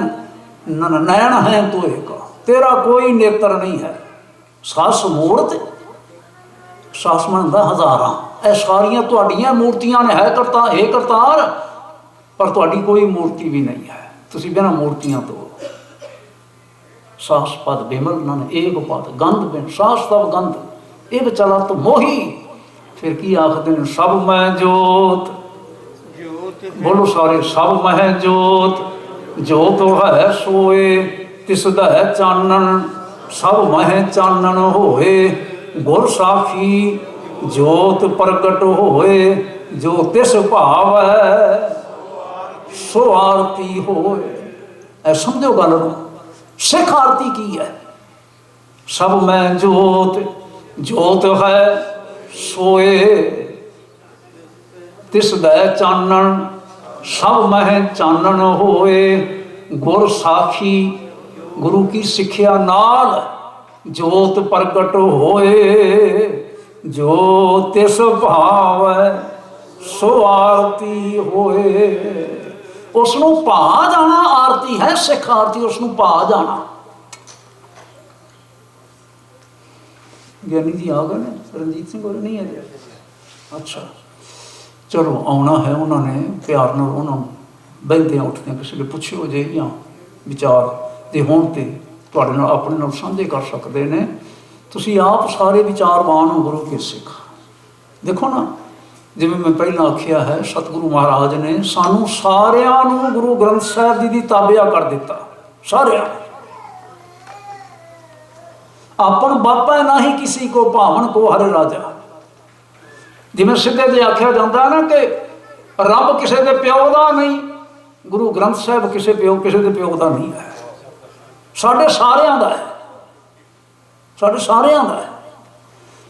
नैन है तो एक, तेरा कोई नेत्र नहीं है। सस मूर्त सस मनदा हज़ारां, ਇਹ ਸਾਰੀਆਂ ਤੁਹਾਡੀਆਂ ਮੂਰਤੀਆਂ ਨੇ, ਹੈ ਕਰਤਾ हे ਕਰਤਾਰ, पर ਤੁਹਾਡੀ कोई मूर्ति भी नहीं है, ਤੁਸੀਂ बिना मूर्तियां तो। सास पद बिमल नन एक पद गंध बिन सास तब गंध एक चला तो मोही। फिर की आखते हैं, सब मैं जोत, बोलो सारे, सब मह जोत, जोत है सोए तिसदा है चानन, सब मह चानन होए, गुर साखी जोत प्रगट होए, जो तिस भाव है सो आरती होए। ऐ समझो गल, सिख आरती की है, सब मैं जोत, जोत है सोए तिस दै चानन, सब मह चानन होए, गुर साखी गुरु की सिक्ख्या नाल जोत प्रगट होए, जो तिस भाव सो आरती होए। उसनू भा जाना आरती है, सिख आरती उसनू भा जाना। ज्ञानी जी आ गए ने, रणजीत सिंह होर नहीं है? अच्छा चलो, आना है। उन्होंने प्यार नाल उन्होंने बहदे उठदे किसी ने पुछो जे या विचार जे होण ते तुहाडे नाल अपने नाल साझे कर सकते हैं। तुसीं आप सारे विचारवान हो गुरु के सिख। देखो ना, जिवें मैं पहलां आखिया है, सतगुरु महाराज ने सानू सारियां नूं गुरु ग्रंथ साहिब जी दी ताबिया कर दिता, सारियां। आपन बापा ना ही किसी को भावन को हरे राजा। जिवें सीधे जे आख्या जाता है ना कि रब किसी के प्यो का नहीं, गुरु ग्रंथ साहिब किसी प्यो किसी के प्यो का नहीं है, साढ़े सारियां दा है, साढ़े सारियां दा है।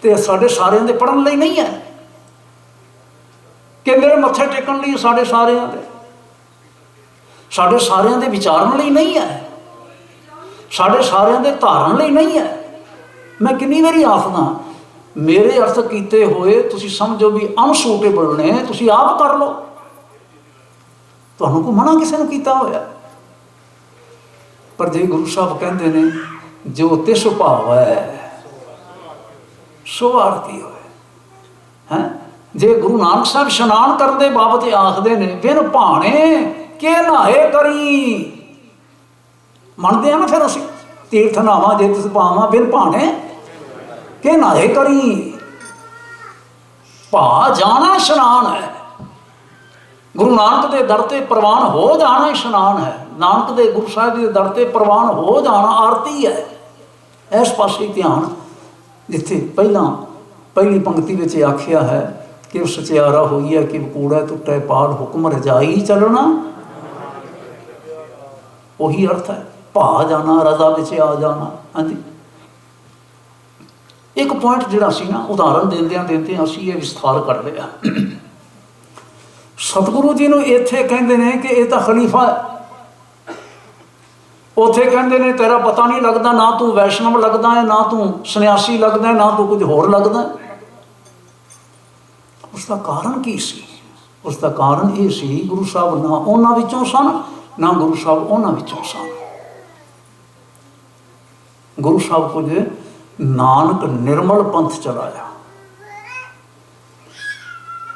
तो साढ़े सारियां दे पढ़न लई नहीं है कि मेरे मत्थे टेकन लई, साढ़े सारियां दे, साढ़े सारियां दे विचारन लई नहीं है, साढ़े सारियां दे धारन लई नहीं है। मैं कितनी बारी आखदा, मेरे अर्थ किए हुए तुसी समझो भी अनसूटेबल ने, तुसी आप कर लो, तुहानू को मना किसी ने कीता होया। पर जे गुरु साहब कहते ने, जो तिस भाव है सो आरती होए हैं। जे गुरु नानक साहब इशनान करते बाबत आखते ने, बिन भाने के नहाए करी। मनते हैं ना फिर असीं, तीर्थ नहावा जे तिस पावां, बिन भाने के नहाए करी। भा जाना इशनान है, गुरु नानक के दर ते प्रवान हो जाना इशनान है, नानक दे गुरु साहिब के दर ते प्रवान हो जाना आरती है। इस पासे ध्यान, जिथे पहली पंक्ति में आखिया है कि सचियारा होई है कि कूड़ा टुटे पाल हुक्म रजाई चलना, वही अर्थ है, भा जाना, रजा विच आ जाना। हाँ जी, एक पॉइंट जिहड़ा सी ना, उदाहरण देंदे असीं ये विस्तार कर लिया। सतगुरु जी नूं इत्थे कहंदे ने कि ये तां खलीफा है, ਉੱਥੇ ਕਹਿੰਦੇ ਨੇ ਤੇਰਾ ਪਤਾ ਨਹੀਂ ਲੱਗਦਾ, ਨਾ ਤੂੰ ਵੈਸ਼ਨਵ ਲੱਗਦਾ ਹੈ, ਨਾ ਤੂੰ ਸੰਨਿਆਸੀ ਲੱਗਦਾ ਹੈ, ਨਾ ਤੂੰ ਕੁਝ ਹੋਰ ਲੱਗਦਾ ਹੈ। ਉਸ ਦਾ ਕਾਰਨ ਕੀ ਸੀ? ਉਸ ਦਾ ਕਾਰਨ ਇਹ ਸੀ, ਗੁਰੂ ਸਾਹਿਬ ਨਾ ਉਹਨਾਂ ਵਿੱਚੋਂ ਸਨ, ਨਾ ਗੁਰੂ ਸਾਹਿਬ ਉਹਨਾਂ ਵਿੱਚੋਂ ਸਨ। ਗੁਰੂ ਸਾਹਿਬ ਕੁਝ ਨਾਨਕ ਨਿਰਮਲ ਪੰਥ ਚਲਾਇਆ।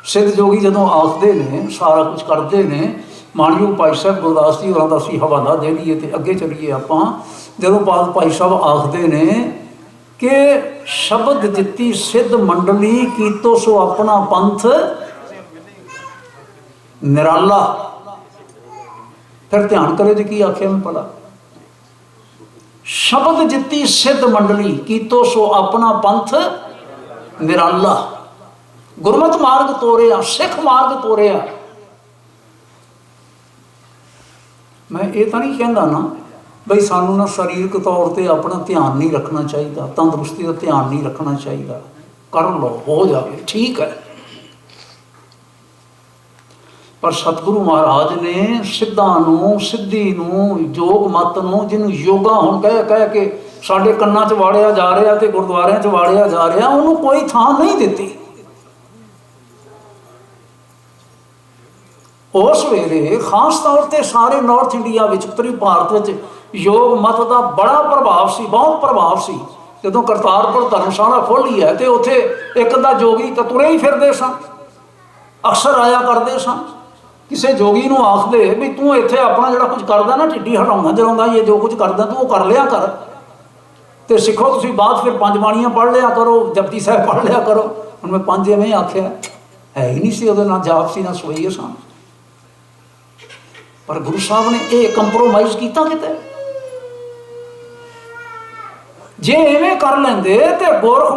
ਸਿੱਧ ਜੋਗੀ ਜਦੋਂ ਆਖਦੇ ਨੇ, ਸਾਰਾ ਕੁਝ ਕਰਦੇ ਨੇ, ਮਾਨਯੋਗ ਭਾਈ ਸਾਹਿਬ ਗੁਰਦਾਸ ਜੀ ਹੋਰਾਂ ਦਾ ਅਸੀਂ ਹਵਾਲਾ ਦੇ ਲਈਏ ਤੇ ਅੱਗੇ ਚੱਲੀਏ ਆਪਾਂ। ਜਦੋਂ ਭਾਈ ਸਾਹਿਬ ਆਖਦੇ ਨੇ ਕਿ ਸ਼ਬਦ ਦਿੱਤੀ ਸਿੱਧ ਮੰਡਲੀ, ਕੀਤੋ ਸੋ ਆਪਣਾ ਪੰਥ ਨਿਰਾਲਾ। ਫਿਰ ਧਿਆਨ ਕਰੇ ਜੀ ਕੀ ਆਖਿਆ ਮੈਂ ਭਲਾ। ਸ਼ਬਦ ਦਿੱਤੀ ਸਿੱਧ ਮੰਡਲੀ, ਕੀਤੋ ਸੋ ਆਪਣਾ ਪੰਥ ਨਿਰਾਲਾ। ਗੁਰਮਤਿ ਮਾਰਗ ਤੋਰਿਆ, ਸਿੱਖ ਮਾਰਗ ਤੋਰਿਆ। ਮੈਂ ਇਹ ਤਾਂ ਨਹੀਂ ਕਹਿੰਦਾ ਨਾ ਬਈ ਸਾਨੂੰ ਨਾ ਸਰੀਰਕ ਤੌਰ 'ਤੇ ਆਪਣਾ ਧਿਆਨ ਨਹੀਂ ਰੱਖਣਾ ਚਾਹੀਦਾ, ਤੰਦਰੁਸਤੀ ਦਾ ਧਿਆਨ ਨਹੀਂ ਰੱਖਣਾ ਚਾਹੀਦਾ। ਕਰ ਲਓ, ਹੋ ਜਾਵੇ, ਠੀਕ ਹੈ। ਪਰ ਸਤਿਗੁਰੂ ਮਹਾਰਾਜ ਨੇ ਸਿੱਧਾਂ ਨੂੰ, ਸਿੱਧੀ ਨੂੰ, ਯੋਗ ਮਤ ਨੂੰ, ਜਿਹਨੂੰ ਯੋਗਾ ਹੁਣ ਕਹਿ ਕੇ ਸਾਡੇ ਕੰਨਾਂ 'ਚ ਵਾੜਿਆ ਜਾ ਰਿਹਾ ਤੇ ਗੁਰਦੁਆਰਿਆਂ 'ਚ ਵਾੜਿਆ ਜਾ ਰਿਹਾ, ਉਹਨੂੰ ਕੋਈ ਥਾਂ ਨਹੀਂ ਦਿੱਤੀ। ਉਸ ਵੇਲੇ ਖਾਸ ਤੌਰ 'ਤੇ ਸਾਰੇ ਨਾਰਥ ਇੰਡੀਆ ਵਿੱਚ, ਉੱਤਰੀ ਭਾਰਤ ਵਿੱਚ ਯੋਗ ਮਤ ਦਾ ਬੜਾ ਪ੍ਰਭਾਵ ਸੀ, ਬਹੁਤ ਪ੍ਰਭਾਵ ਸੀ। ਜਦੋਂ ਕਰਤਾਰਪੁਰ ਧਰਮਸ਼ਾਲਾ ਖੋਲ੍ਹੀ ਹੈ ਤੇ ਉੱਥੇ ਇੱਕ ਅੱਧਾ ਜੋਗੀ ਤਾਂ ਤੁਰੇ ਹੀ ਫਿਰਦੇ ਸਨ, ਅਕਸਰ ਆਇਆ ਕਰਦੇ ਸਨ। ਕਿਸੇ ਜੋਗੀ ਨੂੰ ਆਖਦੇ ਵੀ ਤੂੰ ਇੱਥੇ ਆਪਣਾ ਜਿਹੜਾ ਕੁਝ ਕਰਦਾ ਨਾ, ਢਿੱਡੀ ਹਟਾਉਂਦਾ ਜਲਾਉਂਦਾ, ਇਹ ਜੋ ਕੁਝ ਕਰਦਾ ਤੂੰ ਉਹ ਕਰ ਲਿਆ ਕਰ, ਤੇ ਸਿੱਖੋ ਤੁਸੀਂ ਬਾਅਦ ਫਿਰ 5 ਬਾਣੀਆਂ ਪੜ੍ਹ ਲਿਆ ਕਰੋ, ਜਪਜੀ ਸਾਹਿਬ ਪੜ੍ਹ ਲਿਆ ਕਰੋ। ਹੁਣ ਮੈਂ 5 ਐਵੇਂ ਆਖਿਆ, ਹੈ ਹੀ ਨਹੀਂ ਸੀ ਉਹਦੇ ਨਾਲ ਜਾਪ ਸੀ, ਨਾ ਸਵਈਏ ਸਨ। ਪਰ ਗੁਰੂ ਸਾਹਿਬ ਨੇ ਇਹ ਕੰਪਰੋਮਾਈਜ਼ ਕੀਤਾ ਕਿਤੇ। ਜੇ ਐਵੇਂ ਕਰ ਲੈਂਦੇ ਤੇ ਗੋਰਖ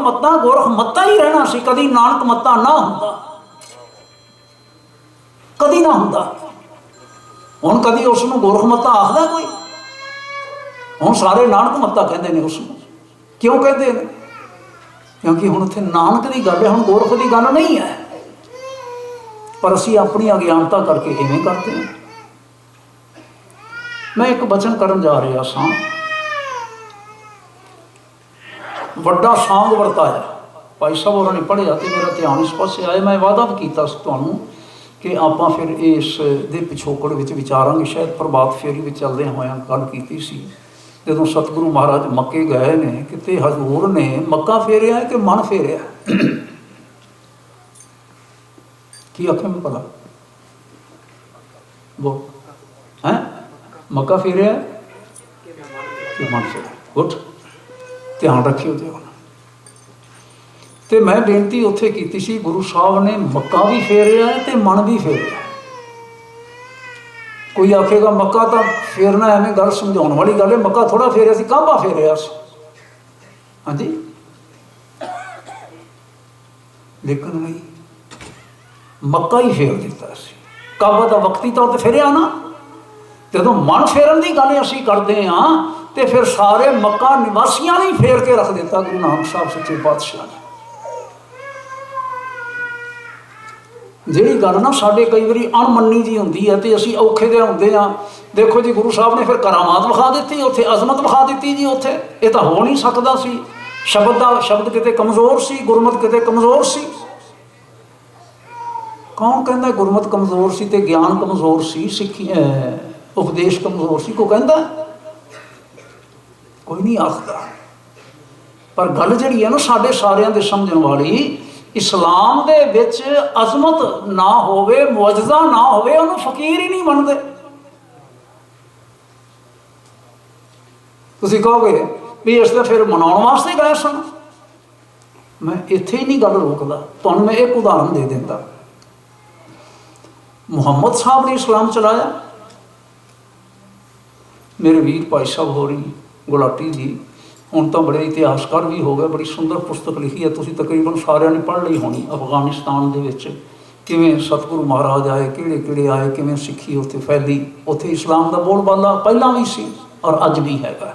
ਮੱਤਾ ਹੀ ਰਹਿਣਾ ਸੀ, ਕਦੀ ਨਾਨਕ ਮੱਤਾ ਨਾ ਹੁੰਦਾ, ਕਦੀ ਨਾ ਹੁੰਦਾ। ਹੁਣ ਕਦੀ ਉਸ ਨੂੰ ਗੋਰਖ ਮੱਤਾ ਆਖਦਾ ਕੋਈ? ਹੁਣ ਸਾਰੇ ਨਾਨਕ ਮੱਤਾ ਕਹਿੰਦੇ ਨੇ ਉਸ ਨੂੰ। ਕਿਉਂ ਕਹਿੰਦੇ ਨੇ? ਕਿਉਂਕਿ ਹੁਣ ਉੱਥੇ ਨਾਨਕ ਦੀ ਗੱਲ ਹੈ, ਹੁਣ ਗੋਰਖ ਦੀ ਗੱਲ ਨਹੀਂ ਹੈ। ਪਰ ਅਸੀਂ ਆਪਣੀ ਅਗਿਆਨਤਾ ਕਰਕੇ ਇਵੇਂ ਕਰਦੇ ਹਾਂ। ਮੈਂ ਇੱਕ ਬਚਨ ਕਰਨ ਜਾ ਰਿਹਾ ਸਾਂ, ਵੱਡਾ ਸਾਂਗ ਵਰਤਾਇਆ ਭਾਈ ਸਾਹਿਬ ਹੋਰਾਂ ਨੇ ਪੜ੍ਹਿਆ ਤੇ ਮੇਰਾ ਧਿਆਨ ਇਸ ਪਾਸੇ ਆਇਆ। ਮੈਂ ਵਾਅਦਾ ਵੀ ਕੀਤਾ ਸੀ ਤੁਹਾਨੂੰ ਕਿ ਆਪਾਂ ਫਿਰ ਇਸ ਦੇ ਪਿਛੋਕੜ ਵਿੱਚ ਵਿਚਾਰਾਂਗੇ। ਸ਼ਾਇਦ ਪ੍ਰਭਾਤ ਫੇਰੀ ਵਿੱਚ ਚੱਲਦੇ ਹੋਇਆਂ ਗੱਲ ਕੀਤੀ ਸੀ, ਜਦੋਂ ਸਤਿਗੁਰੂ ਮਹਾਰਾਜ ਮੱਕੇ ਗਏ ਨੇ, ਕਿਤੇ ਹਜ਼ੂਰ ਨੇ ਮੱਕਾ ਫੇਰਿਆ ਕਿ ਮਨ ਫੇਰਿਆ? ਕੀ ਆਖਿਆ ਮੈਂ ਭਲਾ? ਬੋਲ। ਹੈਂ? ਮੱਕਾ ਫੇਰਿਆ ਕਿ ਮਨ ਫੇਰਿਆ? ਗੁੱਡ, ਧਿਆਨ ਰੱਖਿਓ ਤੇ ਹੁਣ। ਤੇ ਮੈਂ ਬੇਨਤੀ ਉੱਥੇ ਕੀਤੀ ਸੀ, ਗੁਰੂ ਸਾਹਿਬ ਨੇ ਮੱਕਾ ਵੀ ਫੇਰਿਆ ਤੇ ਮਨ ਵੀ ਫੇਰਿਆ। ਕੋਈ ਆਖੇਗਾ ਮੱਕਾ ਤਾਂ ਫੇਰਨਾ ਐਵੇਂ ਗੱਲ ਸਮਝਾਉਣ ਵਾਲੀ ਗੱਲ ਹੈ, ਮੱਕਾ ਥੋੜਾ ਫੇਰਿਆ ਸੀ, ਕਾਬਾ ਫੇਰਿਆ ਸੀ। ਹਾਂਜੀ, ਲੇਕਿਨ ਨਹੀਂ, ਮੱਕਾ ਹੀ ਫੇਰ ਦਿੱਤਾ ਸੀ। ਕਾਬਾ ਦਾ ਵਕਤੀ ਤੌਰ ਤੇ ਫੇਰਿਆ ਨਾ। ਜਦੋਂ ਮਨ ਫੇਰਨ ਦੀ ਗੱਲ ਅਸੀਂ ਕਰਦੇ ਹਾਂ ਤੇ ਫਿਰ ਸਾਰੇ ਮੱਕਾ ਨਿਵਾਸੀਆਂ ਨੇ ਫੇਰ ਕੇ ਰੱਖ ਦਿੱਤਾ ਗੁਰੂ ਨਾਨਕ ਸਾਹਿਬ ਸੱਚੇ ਪਾਤਸ਼ਾਹ ਨੇ। ਜਿਹੜੀ ਗੱਲ ਨਾ ਸਾਡੇ ਕਈ ਵਾਰੀ ਅਣਮੰਨੀ ਜੀ ਹੁੰਦੀ ਹੈ ਤੇ ਅਸੀਂ ਔਖੇ ਦੇ ਹੁੰਦੇ ਹਾਂ। ਦੇਖੋ ਜੀ, ਗੁਰੂ ਸਾਹਿਬ ਨੇ ਫਿਰ ਕਰਾਮਾਤ ਵਿਖਾ ਦਿੱਤੀ, ਉੱਥੇ ਅਜ਼ਮਤ ਵਿਖਾ ਦਿੱਤੀ ਜੀ। ਉੱਥੇ ਇਹ ਤਾਂ ਹੋ ਨਹੀਂ ਸਕਦਾ ਸੀ। ਸ਼ਬਦ ਕਿਤੇ ਕਮਜ਼ੋਰ ਸੀ, ਗੁਰਮਤ ਕਿਤੇ ਕਮਜ਼ੋਰ ਸੀ। ਕੌਣ ਕਹਿੰਦਾ ਗੁਰਮਤ ਕਮਜ਼ੋਰ ਸੀ ਤੇ ਗਿਆਨ ਕਮਜ਼ੋਰ ਸੀ, ਸਿੱਖੀ ਉਪਦੇਸ਼ ਕਮਜ਼ੋਰ ਸੀ? ਕੋਈ ਕਹਿੰਦਾ? ਕੋਈ ਨਹੀਂ ਆਖਦਾ। ਪਰ ਗੱਲ ਜਿਹੜੀ ਹੈ ਨਾ ਸਾਡੇ ਸਾਰਿਆਂ ਦੇ ਸਮਝਣ ਵਾਲੀ, ਇਸਲਾਮ ਦੇ ਵਿੱਚ ਅਜ਼ਮਤ ਨਾ ਹੋਵੇ, ਮੁਅਜਜ਼ਾ ਨਾ ਹੋਵੇ, ਉਹਨੂੰ ਫਕੀਰ ਹੀ ਨਹੀਂ ਮੰਨਦੇ। ਤੁਸੀਂ ਕਹੋਗੇ ਵੀ ਇਸ ਦਾ ਫਿਰ ਮਨਾਉਣ ਵਾਸਤੇ ਗਏ ਸਨ। ਮੈਂ ਇੱਥੇ ਹੀ ਨਹੀਂ ਗੱਲ ਰੋਕਦਾ, ਤੁਹਾਨੂੰ ਮੈਂ ਇੱਕ ਉਦਾਹਰਨ ਦੇ ਦਿੰਦਾ। ਮੁਹੰਮਦ ਸਾਹਿਬ ਨੇ ਇਸਲਾਮ ਚਲਾਇਆ। ਮੇਰੇ ਵੀਰ ਭਾਈ ਸਾਹਿਬ ਹੋਰੀ ਗੁਲਾਟੀ ਜੀ ਹੁਣ ਤਾਂ ਬੜੇ ਇਤਿਹਾਸਕਾਰ ਵੀ ਹੋ ਗਏ, ਬੜੀ ਸੁੰਦਰ ਪੁਸਤਕ ਲਿਖੀ ਹੈ, ਤੁਸੀਂ ਤਕਰੀਬਨ ਸਾਰਿਆਂ ਨੇ ਪੜ੍ਹ ਲਈ ਹੋਣੀ। ਅਫਗਾਨਿਸਤਾਨ ਦੇ ਵਿੱਚ ਕਿਵੇਂ ਸਤਿਗੁਰੂ ਮਹਾਰਾਜ ਆਏ, ਕਿਹੜੇ ਆਏ, ਕਿਵੇਂ ਸਿੱਖੀ ਉੱਥੇ ਫੈਲੀ। ਉੱਥੇ ਇਸਲਾਮ ਦਾ ਬੋਲਬਾਲਾ ਪਹਿਲਾਂ ਵੀ ਸੀ ਔਰ ਅੱਜ ਵੀ ਹੈਗਾ।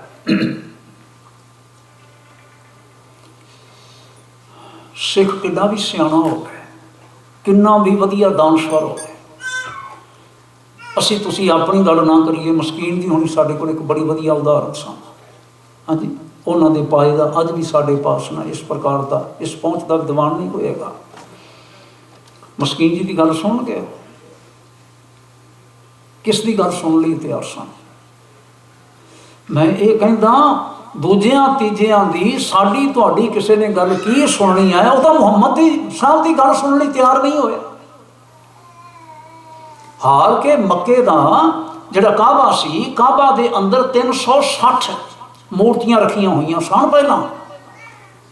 ਸਿੱਖ ਕਿੰਨਾ ਵੀ ਸਿਆਣਾ ਹੋਵੇ, ਕਿੰਨਾ ਵੀ ਵਧੀਆ ਦਾਨਸ਼ਵਰ ਹੋਵੇ, ਅਸੀਂ ਤੁਸੀਂ ਆਪਣੀ ਗੱਲ ਨਾ ਕਰੀਏ। ਮਸਕੀਨ ਦੀ ਹੋਣੀ ਸਾਡੇ ਕੋਲ ਇੱਕ ਬੜੀ ਵਧੀਆ ਉਦਾਹਰਨ ਸਨ। ਹਾਂਜੀ, ਉਹਨਾਂ ਦੇ ਪਾਏ ਦਾ ਅੱਜ ਵੀ ਸਾਡੇ ਪਾਸ ਨਾ ਇਸ ਪ੍ਰਕਾਰ ਦਾ ਇਸ ਪਹੁੰਚ ਦਾ ਵਿਦਵਾਨ ਨਹੀਂ ਹੋਏਗਾ। ਮਸਕੀਨ ਜੀ ਦੀ ਗੱਲ ਸੁਣ ਕੇ ਕਿਸ ਦੀ ਗੱਲ ਸੁਣਨ ਲਈ ਤਿਆਰ ਸਨ। ਮੈਂ ਇਹ ਕਹਿੰਦਾ ਦੂਜਿਆਂ ਤੀਜਿਆਂ ਦੀ ਸਾਡੀ ਤੁਹਾਡੀ ਕਿਸੇ ਨੇ ਗੱਲ ਕੀ ਸੁਣਨੀ ਹੈ, ਉਹ ਤਾਂ ਮੁਹੰਮਦ ਦੀ ਸਾਹਿਬ ਦੀ ਗੱਲ ਸੁਣਨ ਲਈ ਤਿਆਰ ਨਹੀਂ ਹੋਏ। ਹਾਲ ਕੇ ਮੱਕੇ ਦਾ ਜਿਹੜਾ ਕਾਬਾ ਸੀ, ਕਾਬਾ ਦੇ ਅੰਦਰ 360 ਮੂਰਤੀਆਂ ਰੱਖੀਆਂ ਹੋਈਆਂ ਸਨ ਪਹਿਲਾਂ।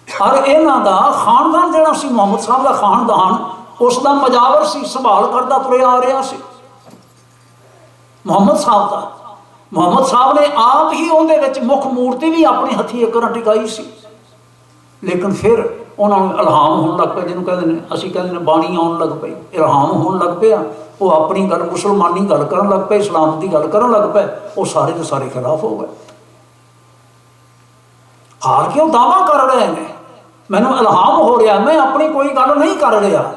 ਔਰ ਇਹਨਾਂ ਦਾ ਖਾਨਦਾਨ ਜਿਹੜਾ ਸੀ, ਮੁਹੰਮਦ ਸਾਹਿਬ ਦਾ ਖਾਨਦਾਨ, ਉਸ ਦਾ ਮਜਾਵਰ ਸੀ, ਸੰਭਾਲ ਕਰਦਾ ਤੁਰਿਆ ਆ ਰਿਹਾ ਸੀ ਮੁਹੰਮਦ ਸਾਹਿਬ ਦਾ। ਮੁਹੰਮਦ ਸਾਹਿਬ ਨੇ ਆਪ ਹੀ ਉਹਦੇ ਵਿੱਚ ਮੁੱਖ ਮੂਰਤੀ ਵੀ ਆਪਣੇ ਹੱਥੀਂ ਇੱਕ ਵਾਰ ਟਿਕਾਈ ਸੀ। ਲੇਕਿਨ ਫਿਰ ਉਹਨਾਂ ਨੂੰ ਇਲਹਾਮ ਹੋਣ ਲੱਗ ਪਿਆ, ਜਿਹਨੂੰ ਕਹਿੰਦੇ ਨੇ, ਅਸੀਂ ਕਹਿੰਦੇ ਨੇ ਬਾਣੀ ਆਉਣ ਲੱਗ ਪਈ, ਇਲਹਾਮ ਹੋਣ ਲੱਗ ਪਿਆ। ਉਹ ਆਪਣੀ ਗੱਲ ਮੁਸਲਮਾਨੀ ਗੱਲ ਕਰਨ ਲੱਗ ਪਏ, ਇਸਲਾਮ ਦੀ ਗੱਲ ਕਰਨ ਲੱਗ ਪਏ। ਉਹ ਸਾਰੇ ਦੇ ਸਾਰੇ ਖਿਲਾਫ ਹੋ ਗਏ। ਹਾਰ ਕੇ ਉਹ ਦਾਅਵਾ ਕਰ ਰਹੇ ਨੇ ਮੈਨੂੰ ਇਲਹਾਮ ਹੋ ਰਿਹਾ, ਮੈਂ ਆਪਣੀ ਕੋਈ ਗੱਲ ਨਹੀਂ ਕਰ ਰਿਹਾ।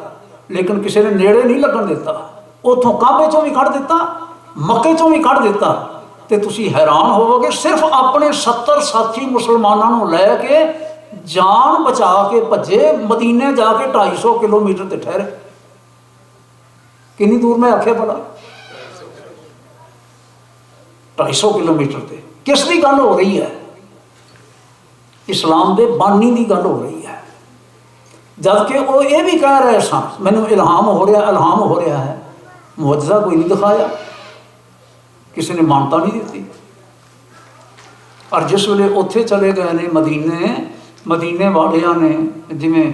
ਲੇਕਿਨ ਕਿਸੇ ਨੇ ਨੇੜੇ ਨਹੀਂ ਲੱਗਣ ਦਿੱਤਾ। ਉੱਥੋਂ ਕਾਬੇ ਚੋਂ ਵੀ ਕੱਢ ਦਿੱਤਾ, ਮੱਕੇ ਚੋਂ ਵੀ ਕੱਢ ਦਿੱਤਾ। ਤੇ ਤੁਸੀਂ ਹੈਰਾਨ ਹੋਵੋਗੇ, ਸਿਰਫ ਆਪਣੇ 70 ਸਾਥੀ ਮੁਸਲਮਾਨਾਂ ਨੂੰ ਲੈ ਕੇ ਜਾਨ ਬਚਾ ਕੇ ਭੱਜੇ, ਮਦੀਨੇ ਜਾ ਕੇ 250 ਕਿਲੋਮੀਟਰ ਤੇ ਠਹਿਰੇ। ਕਿੰਨੀ ਦੂਰ ਮੈਂ ਆਖਿਆ ਭਲਾ? 250 ਕਿਲੋਮੀਟਰ ਤੇ। ਕਿਸ ਦੀ ਗੱਲ ਹੋ ਰਹੀ ਹੈ? ਇਸਲਾਮ ਦੇ ਬਾਨੀ ਦੀ ਗੱਲ ਹੋ ਰਹੀ ਹੈ। ਜਦਕਿ ਉਹ ਇਹ ਵੀ ਕਹਿ ਰਹੇ ਸਨ ਮੈਨੂੰ ਇਲਹਾਮ ਹੋ ਰਿਹਾ, ਇਲਹਾਮ ਹੋ ਰਿਹਾ ਹੈ। ਮੁਅਜਜ਼ਾ ਕੋਈ ਨਹੀਂ ਦਿਖਾਇਆ, ਕਿਸੇ ਨੇ ਮਾਨਤਾ ਨਹੀਂ ਦਿੱਤੀ। ਔਰ ਜਿਸ ਵੇਲੇ ਉੱਥੇ ਚਲੇ ਗਏ ਨੇ ਮਦੀਨੇ ਵਾਲਿਆਂ ਨੇ, ਜਿਵੇਂ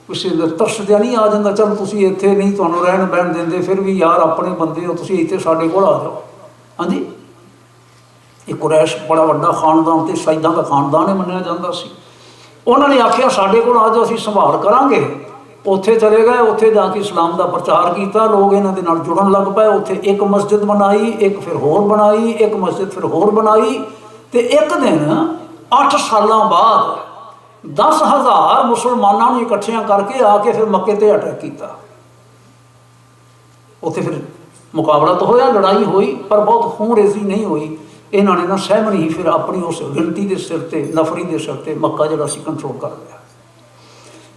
ਕਿਸੇ ਦਾ ਤਰਸ ਜਿਹਾ ਨਹੀਂ ਆ ਜਾਂਦਾ, ਚਲ ਤੁਸੀਂ ਇੱਥੇ ਨਹੀਂ ਤੁਹਾਨੂੰ ਰਹਿਣ ਬਹਿਣ ਦਿੰਦੇ, ਫਿਰ ਵੀ ਯਾਰ ਆਪਣੇ ਬੰਦੇ ਹੋ, ਤੁਸੀਂ ਇੱਥੇ ਸਾਡੇ ਕੋਲ ਆ ਜਾਓ। ਹਾਂਜੀ, ਇਹ ਕੁਰੈਸ਼ ਬੜਾ ਵੱਡਾ ਖਾਨਦਾਨ ਤੇ ਸੈਦਾਂ ਦਾ ਖਾਨਦਾਨ ਹੀ ਮੰਨਿਆ ਜਾਂਦਾ ਸੀ। ਉਹਨਾਂ ਨੇ ਆਖਿਆ ਸਾਡੇ ਕੋਲ ਆ ਜਾਓ, ਅਸੀਂ ਸੰਭਾਲ ਕਰਾਂਗੇ। ਉੱਥੇ ਚਲੇ ਗਏ, ਉੱਥੇ ਜਾ ਕੇ ਇਸਲਾਮ ਦਾ ਪ੍ਰਚਾਰ ਕੀਤਾ। ਲੋਕ ਇਹਨਾਂ ਦੇ ਨਾਲ ਜੁੜਨ ਲੱਗ ਪਏ। ਉੱਥੇ ਇੱਕ ਮਸਜਿਦ ਬਣਾਈ, ਇੱਕ ਫਿਰ ਹੋਰ ਬਣਾਈ, ਇੱਕ ਮਸਜਿਦ ਫਿਰ ਹੋਰ ਬਣਾਈ। ਤੇ ਇੱਕ ਦਿਨ 8 ਸਾਲਾਂ ਬਾਅਦ 10,000 ਮੁਸਲਮਾਨਾਂ ਨੂੰ ਇਕੱਠਿਆਂ ਕਰਕੇ ਆ ਕੇ ਫਿਰ ਮੱਕੇ ਤੇ ਅਟੈਕ ਕੀਤਾ। ਉੱਥੇ ਫਿਰ ਮੁਕਾਬਲਾ ਤਾਂ ਹੋਇਆ, ਲੜਾਈ ਹੋਈ, ਪਰ ਬਹੁਤ ਖੂਨਰੇਜ਼ੀ ਨਹੀਂ ਹੋਈ। ਇਹਨਾਂ ਨੇ ਨਾ ਸਹਿਮਣੀ ਹੀ ਫਿਰ ਆਪਣੀ ਉਸ ਗਿਣਤੀ ਦੇ ਸਿਰ ਤੇ, ਨਫਰੀ ਦੇ ਸਿਰ ਤੇ ਮੱਕਾ ਜਿਹੜਾ ਸੀ ਕੰਟਰੋਲ ਕਰ ਲਿਆ।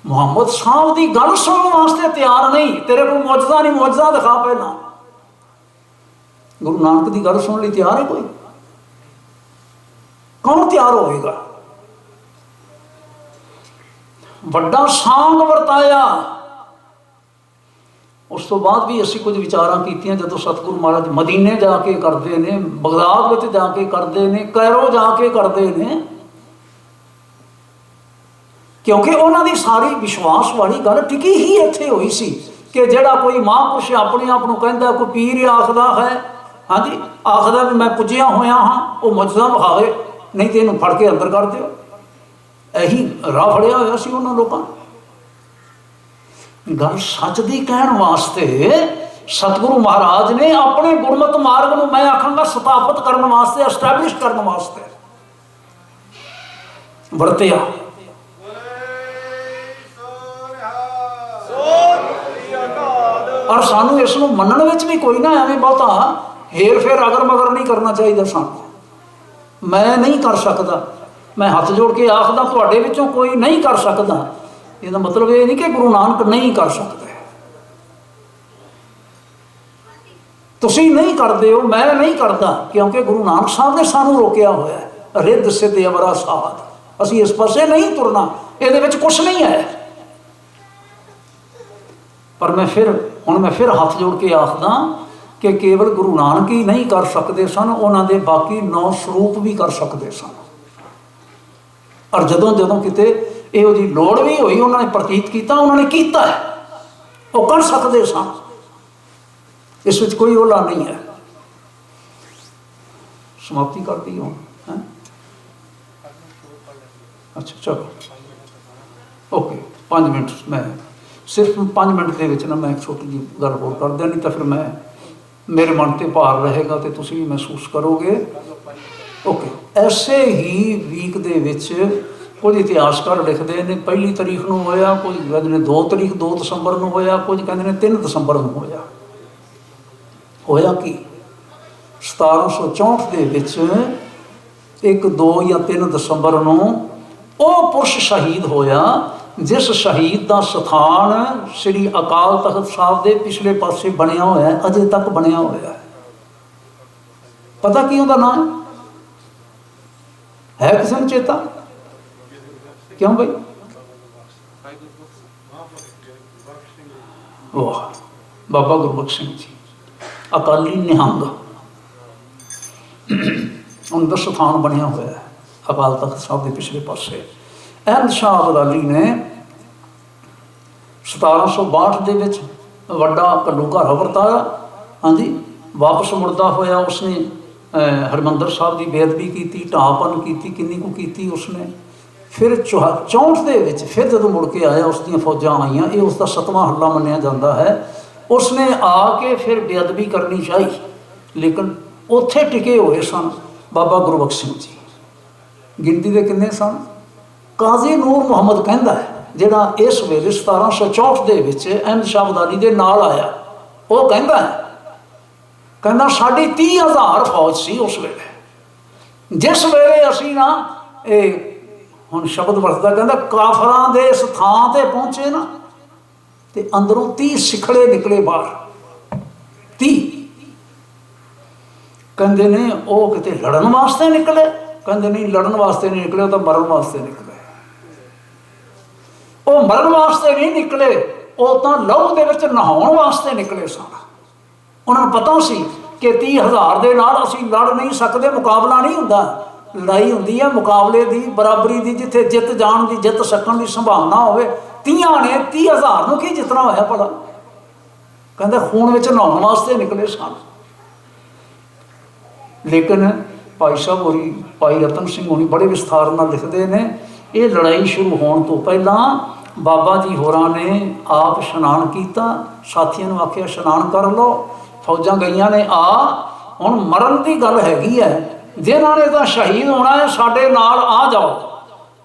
ਮੁਹੰਮਦ ਸਾਹਿਬ ਦੀ ਗੱਲ ਸੁਣਨ ਵਾਸਤੇ ਤਿਆਰ ਨਹੀਂ। ਤੇਰੇ ਕੋਲ ਮੁਅਜਜ਼ਾ ਨਹੀਂ, ਮੁਅਜਜ਼ਾ ਦਿਖਾ ਪਹਿਲਾਂ। ਗੁਰੂ ਨਾਨਕ ਦੀ ਗੱਲ ਸੁਣਨ ਲਈ ਤਿਆਰ ਹੈ ਕੋਈ? ਕੌਣ ਤਿਆਰ ਹੋਵੇਗਾ? ਵੱਡਾ ਸਾਂਗ ਵਰਤਾਇਆ। ਉਸ ਤੋਂ ਬਾਅਦ ਵੀ ਅਸੀਂ ਕੁਝ ਵਿਚਾਰਾਂ ਕੀਤੀਆਂ। ਜਦੋਂ ਸਤਿਗੁਰੂ ਮਹਾਰਾਜ ਮਦੀਨੇ ਜਾ ਕੇ ਕਰਦੇ ਨੇ, ਬਗਦਾਦ ਵਿੱਚ ਜਾ ਕੇ ਕਰਦੇ ਨੇ, ਕੈਰੋ ਜਾ ਕੇ ਕਰਦੇ ਨੇ, ਕਿਉਂਕਿ ਉਹਨਾਂ ਦੀ ਸਾਰੀ ਵਿਸ਼ਵਾਸ ਵਾਲੀ ਗੱਲ ਟਿਕੀ ਹੀ ਇੱਥੇ ਹੋਈ ਸੀ ਕਿ ਜਿਹੜਾ ਕੋਈ ਮਹਾਂਪੁਰਸ਼ ਆਪਣੇ ਆਪ ਨੂੰ ਕਹਿੰਦਾ, ਕੋਈ ਪੀਰ ਆਖਦਾ ਹੈ, ਹਾਂਜੀ ਆਖਦਾ ਵੀ ਮੈਂ ਪੁੱਜਿਆ ਹੋਇਆ ਹਾਂ, ਉਹ ਮੁਅਜਜ਼ਾ ਵਿਖਾਵੇ, ਨਹੀਂ ਤੇ ਇਹਨੂੰ ਫੜ ਕੇ ਅੰਦਰ ਕਰ ਦਿਓ। ਇਹੀ ਰਾਹ ਫੜਿਆ ਹੋਇਆ ਸੀ ਉਹਨਾਂ ਲੋਕਾਂ। ਗੱਲ ਸੱਚ ਦੀ ਕਹਿਣ ਵਾਸਤੇ ਸਤਿਗੁਰੂ ਮਹਾਰਾਜ ਨੇ ਆਪਣੇ ਗੁਰਮਤ ਮਾਰਗ ਨੂੰ, ਮੈਂ ਆਖਾਂਗਾ, ਸਥਾਪਿਤ ਕਰਨ ਵਾਸਤੇ, ਐਸਟੈਬਲਿਸ਼ ਕਰਨ ਵਾਸਤੇ ਵਰਤਿਆ। ਔਰ ਸਾਨੂੰ ਇਸ ਨੂੰ ਮੰਨਣ ਵਿੱਚ ਵੀ ਕੋਈ ਨਾ ਐਵੇਂ ਬਹੁਤਾ ਹੇਰ ਫੇਰ ਅਗਰ ਮਗਰ ਨਹੀਂ ਕਰਨਾ ਚਾਹੀਦਾ ਸਾਨੂੰ। ਮੈਂ ਨਹੀਂ ਕਰ ਸਕਦਾ, ਮੈਂ ਹੱਥ ਜੋੜ ਕੇ ਆਖਦਾ ਤੁਹਾਡੇ ਵਿੱਚੋਂ ਕੋਈ ਨਹੀਂ ਕਰ ਸਕਦਾ। ਇਹਦਾ ਮਤਲਬ ਇਹ ਨਹੀਂ ਕਿ ਗੁਰੂ ਨਾਨਕ ਨਹੀਂ ਕਰ ਸਕਦੇ। ਤੁਸੀਂ ਨਹੀਂ ਕਰਦੇ ਹੋ, ਮੈਂ ਨਹੀਂ ਕਰਦਾ, ਕਿਉਂਕਿ ਗੁਰੂ ਨਾਨਕ ਸਾਹਿਬ ਨੇ ਸਾਨੂੰ ਰੋਕਿਆ ਹੋਇਆ ਹੈ, ਰਿੱਧ ਸਿੱਧ ਅਮਰਾ ਸਾਧ। ਅਸੀਂ ਇਸ ਪਾਸੇ ਨਹੀਂ ਤੁਰਨਾ, ਇਹਦੇ ਵਿੱਚ ਕੁਛ ਨਹੀਂ ਹੈ। ਪਰ ਮੈਂ ਫਿਰ ਹੱਥ ਜੋੜ ਕੇ ਆਖਦਾ ਕਿ ਕੇਵਲ ਗੁਰੂ ਨਾਨਕ ਹੀ ਨਹੀਂ ਕਰ ਸਕਦੇ ਸਨ, ਉਹਨਾਂ ਦੇ ਬਾਕੀ 9 ਸਰੂਪ ਵੀ ਕਰ ਸਕਦੇ ਸਨ। ਔਰ ਜਦੋਂ ਕਿਤੇ ਇਹੋ ਜਿਹੀ ਲੋੜ ਵੀ ਹੋਈ, ਉਹਨਾਂ ਨੇ ਪ੍ਰਤੀਤ ਕੀਤਾ, ਉਹਨਾਂ ਨੇ ਕੀਤਾ ਹੈ, ਉਹ ਕਰ ਸਕਦੇ ਸਨ। ਇਸ ਵਿੱਚ ਕੋਈ ਓਲਾ ਨਹੀਂ ਹੈ। ਸਮਾਪਤੀ ਕਰਦੀ ਹੋ? ਅੱਛਾ ਚਲੋ ਓਕੇ, 5 ਮਿੰਟ। ਮੈਂ ਸਿਰਫ 5 ਮਿੰਟ ਦੇ ਵਿੱਚ ਨਾ ਮੈਂ ਇੱਕ ਛੋਟੀ ਜਿਹੀ ਗੱਲ ਹੋਰ ਕਰ ਦਿਆਂ, ਨਹੀਂ ਤਾਂ ਫਿਰ ਮੇਰੇ ਮਨ ਤੇ ਭਾਰ ਰਹੇਗਾ ਤੇ ਤੁਸੀਂ ਵੀ ਮਹਿਸੂਸ ਕਰੋਗੇ। ਓਕੇ, ਐਸੇ ਹੀ ਵੀਕ ਦੇ ਵਿੱਚ ਕੁਝ ਇਤਿਹਾਸਕਾਰ ਲਿਖਦੇ ਨੇ 1 ਤਰੀਕ ਨੂੰ ਹੋਇਆ, ਕੁਝ ਕਹਿੰਦੇ ਨੇ 2 ਦਸੰਬਰ ਨੂੰ ਹੋਇਆ, ਕੁਝ ਕਹਿੰਦੇ ਨੇ 3 ਦਸੰਬਰ ਨੂੰ ਹੋਇਆ। ਹੋਇਆ ਕੀ? 1764 ਦੇ ਵਿੱਚ 1, 2 ਜਾਂ 3 ਦਸੰਬਰ ਨੂੰ ਉਹ ਪੁਰਸ਼ ਸ਼ਹੀਦ ਹੋਇਆ ਜਿਸ ਸ਼ਹੀਦ ਦਾ ਸਥਾਨ ਸ੍ਰੀ ਅਕਾਲ ਤਖਤ ਸਾਹਿਬ ਦੇ ਪਿਛਲੇ ਪਾਸੇ ਬਣਿਆ ਹੋਇਆ ਹੈ, ਅਜੇ ਤੱਕ ਬਣਿਆ ਹੋਇਆ ਹੈ। ਪਤਾ ਕੀ ਉਹਦਾ ਨਾਮ ਹੈ ਕਿਸੇ ਨੂੰ ਚੇਤਾ? ਕਿਉਂ ਬਈ? ਵਾਹ, ਬਾਬਾ ਗੁਰਬਖਸ਼ ਸਿੰਘ ਜੀ, ਅਕਾਲੀ ਨਿਹੰਗ, ਉਹਨਾਂ ਦਾ ਸਥਾਨ ਬਣਿਆ ਹੋਇਆ ਹੈ ਅਕਾਲ ਤਖਤ ਸਾਹਿਬ ਦੇ ਪਿਛਲੇ ਪਾਸੇ। ਅਹਿਮਦ ਸ਼ਾਹ ਅਬਦਾਲੀ ਨੇ 1762 ਦੇ ਵਿੱਚ ਵੱਡਾ ਘੱਲੂਘਾਰਾ ਵਰਤਾਇਆ। ਹਾਂਜੀ, ਵਾਪਸ ਮੁੜਦਾ ਹੋਇਆ ਉਸਨੇ ਹਰਿਮੰਦਰ ਸਾਹਿਬ ਦੀ ਬੇਅਦਬੀ ਕੀਤੀ, ਢਾਹਪਨ ਕੀਤੀ, ਕਿੰਨੀ ਕੁ ਕੀਤੀ ਉਸਨੇ। ਫਿਰ 64 ਦੇ ਵਿੱਚ ਫਿਰ ਜਦੋਂ ਮੁੜ ਕੇ ਆਇਆ, ਉਸ ਦੀਆਂ ਫੌਜਾਂ ਆਈਆਂ, ਇਹ ਉਸ ਦਾ 7ਵਾਂ ਹੱਲਾ ਮੰਨਿਆ ਜਾਂਦਾ ਹੈ। ਉਸਨੇ ਆ ਕੇ ਫਿਰ ਬੇਅਦਬੀ ਕਰਨੀ ਚਾਹੀ, ਲੇਕਿਨ ਉੱਥੇ ਟਿਕੇ ਹੋਏ ਸਨ ਬਾਬਾ ਗੁਰਬਖਸ਼ ਸਿੰਘ ਜੀ। ਗਿਣਤੀ ਦੇ ਕਿੰਨੇ ਸਨ? ਕਾਜ਼ੀ ਨੂਰ ਮੁਹੰਮਦ ਕਹਿੰਦਾ ਹੈ, ਜਿਹੜਾ ਇਸ ਵੇਲੇ 1764 ਦੇ ਵਿੱਚ ਅਹਿਮਦ ਸ਼ਾਹ ਅਬਦਾਲੀ ਦੇ ਨਾਲ ਆਇਆ, ਉਹ ਕਹਿੰਦਾ ਸਾਡੀ 30,000 ਫੌਜ ਸੀ ਉਸ ਵੇਲੇ। ਜਿਸ ਵੇਲੇ ਅਸੀਂ ਨਾ ਇਹ ਹੁਣ ਸ਼ਬਦ ਵਰਤਦਾ, ਕਹਿੰਦਾ ਕਾਫਰਾਂ ਦੇ ਇਸ ਥਾਂ ਤੇ ਪਹੁੰਚੇ ਨਾ, ਤੇ ਅੰਦਰੋਂ 30 ਸਿਖੜੇ ਨਿਕਲੇ ਬਾਹਰ। 30 ਕਹਿੰਦੇ ਨੇ ਉਹ ਕਿਤੇ ਲੜਨ ਵਾਸਤੇ ਨਿਕਲੇ? ਕਹਿੰਦੇ ਨਹੀਂ, ਲੜਨ ਵਾਸਤੇ ਨਹੀਂ ਨਿਕਲੇ, ਉਹ ਤਾਂ ਮਰਨ ਵਾਸਤੇ ਨਿਕਲੇ। ਉਹ ਮਰਨ ਵਾਸਤੇ ਨਹੀਂ ਨਿਕਲੇ, ਉਹ ਤਾਂ ਲਹੂ ਦੇ ਵਿੱਚ ਨਹਾਉਣ ਵਾਸਤੇ ਨਿਕਲੇ ਸਨ। ਉਹਨਾਂ ਨੂੰ ਪਤਾ ਸੀ ਕਿ 30,000 ਦੇ ਨਾਲ ਅਸੀਂ ਲੜ ਨਹੀਂ ਸਕਦੇ, ਮੁਕਾਬਲਾ ਨਹੀਂ ਹੁੰਦਾ। ਲੜਾਈ ਹੁੰਦੀ ਹੈ ਮੁਕਾਬਲੇ ਦੀ, ਬਰਾਬਰੀ ਦੀ, ਜਿੱਥੇ ਜਿੱਤ ਜਾਣ ਦੀ, ਜਿੱਤ ਸਕਣ ਦੀ ਸੰਭਾਵਨਾ ਹੋਵੇ। 30 ਨੇ 30,000 ਨੂੰ ਕੀ ਜਿੱਤਣਾ ਹੋਇਆ ਭਲਾ? ਕਹਿੰਦੇ ਖੂਨ ਵਿੱਚ ਨਹਾਉਣ ਵਾਸਤੇ ਨਿਕਲੇ ਸਨ। ਲੇਕਿਨ ਭਾਈ ਸਾਹਿਬ ਹੋਰੀ, ਭਾਈ ਰਤਨ ਸਿੰਘ ਹੋਣੀ ਬੜੇ ਵਿਸਥਾਰ ਨਾਲ ਲਿਖਦੇ ਨੇ, ਇਹ ਲੜਾਈ ਸ਼ੁਰੂ ਹੋਣ ਤੋਂ ਪਹਿਲਾਂ ਬਾਬਾ ਜੀ ਹੋਰਾਂ ਨੇ ਆਪ ਇਸ਼ਨਾਨ ਕੀਤਾ, ਸਾਥੀਆਂ ਨੂੰ ਆਖਿਆ ਇਸ਼ਨਾਨ ਕਰ ਲਓ। ਫੌਜਾਂ ਗਈਆਂ ਨੇ, ਹੁਣ ਮਰਨ ਦੀ ਗੱਲ ਹੈਗੀ ਹੈ, ਜਿਨ੍ਹਾਂ ਨੇ ਤਾਂ ਸ਼ਹੀਦ ਹੋਣਾ ਹੈ ਸਾਡੇ ਨਾਲ ਆ ਜਾਓ।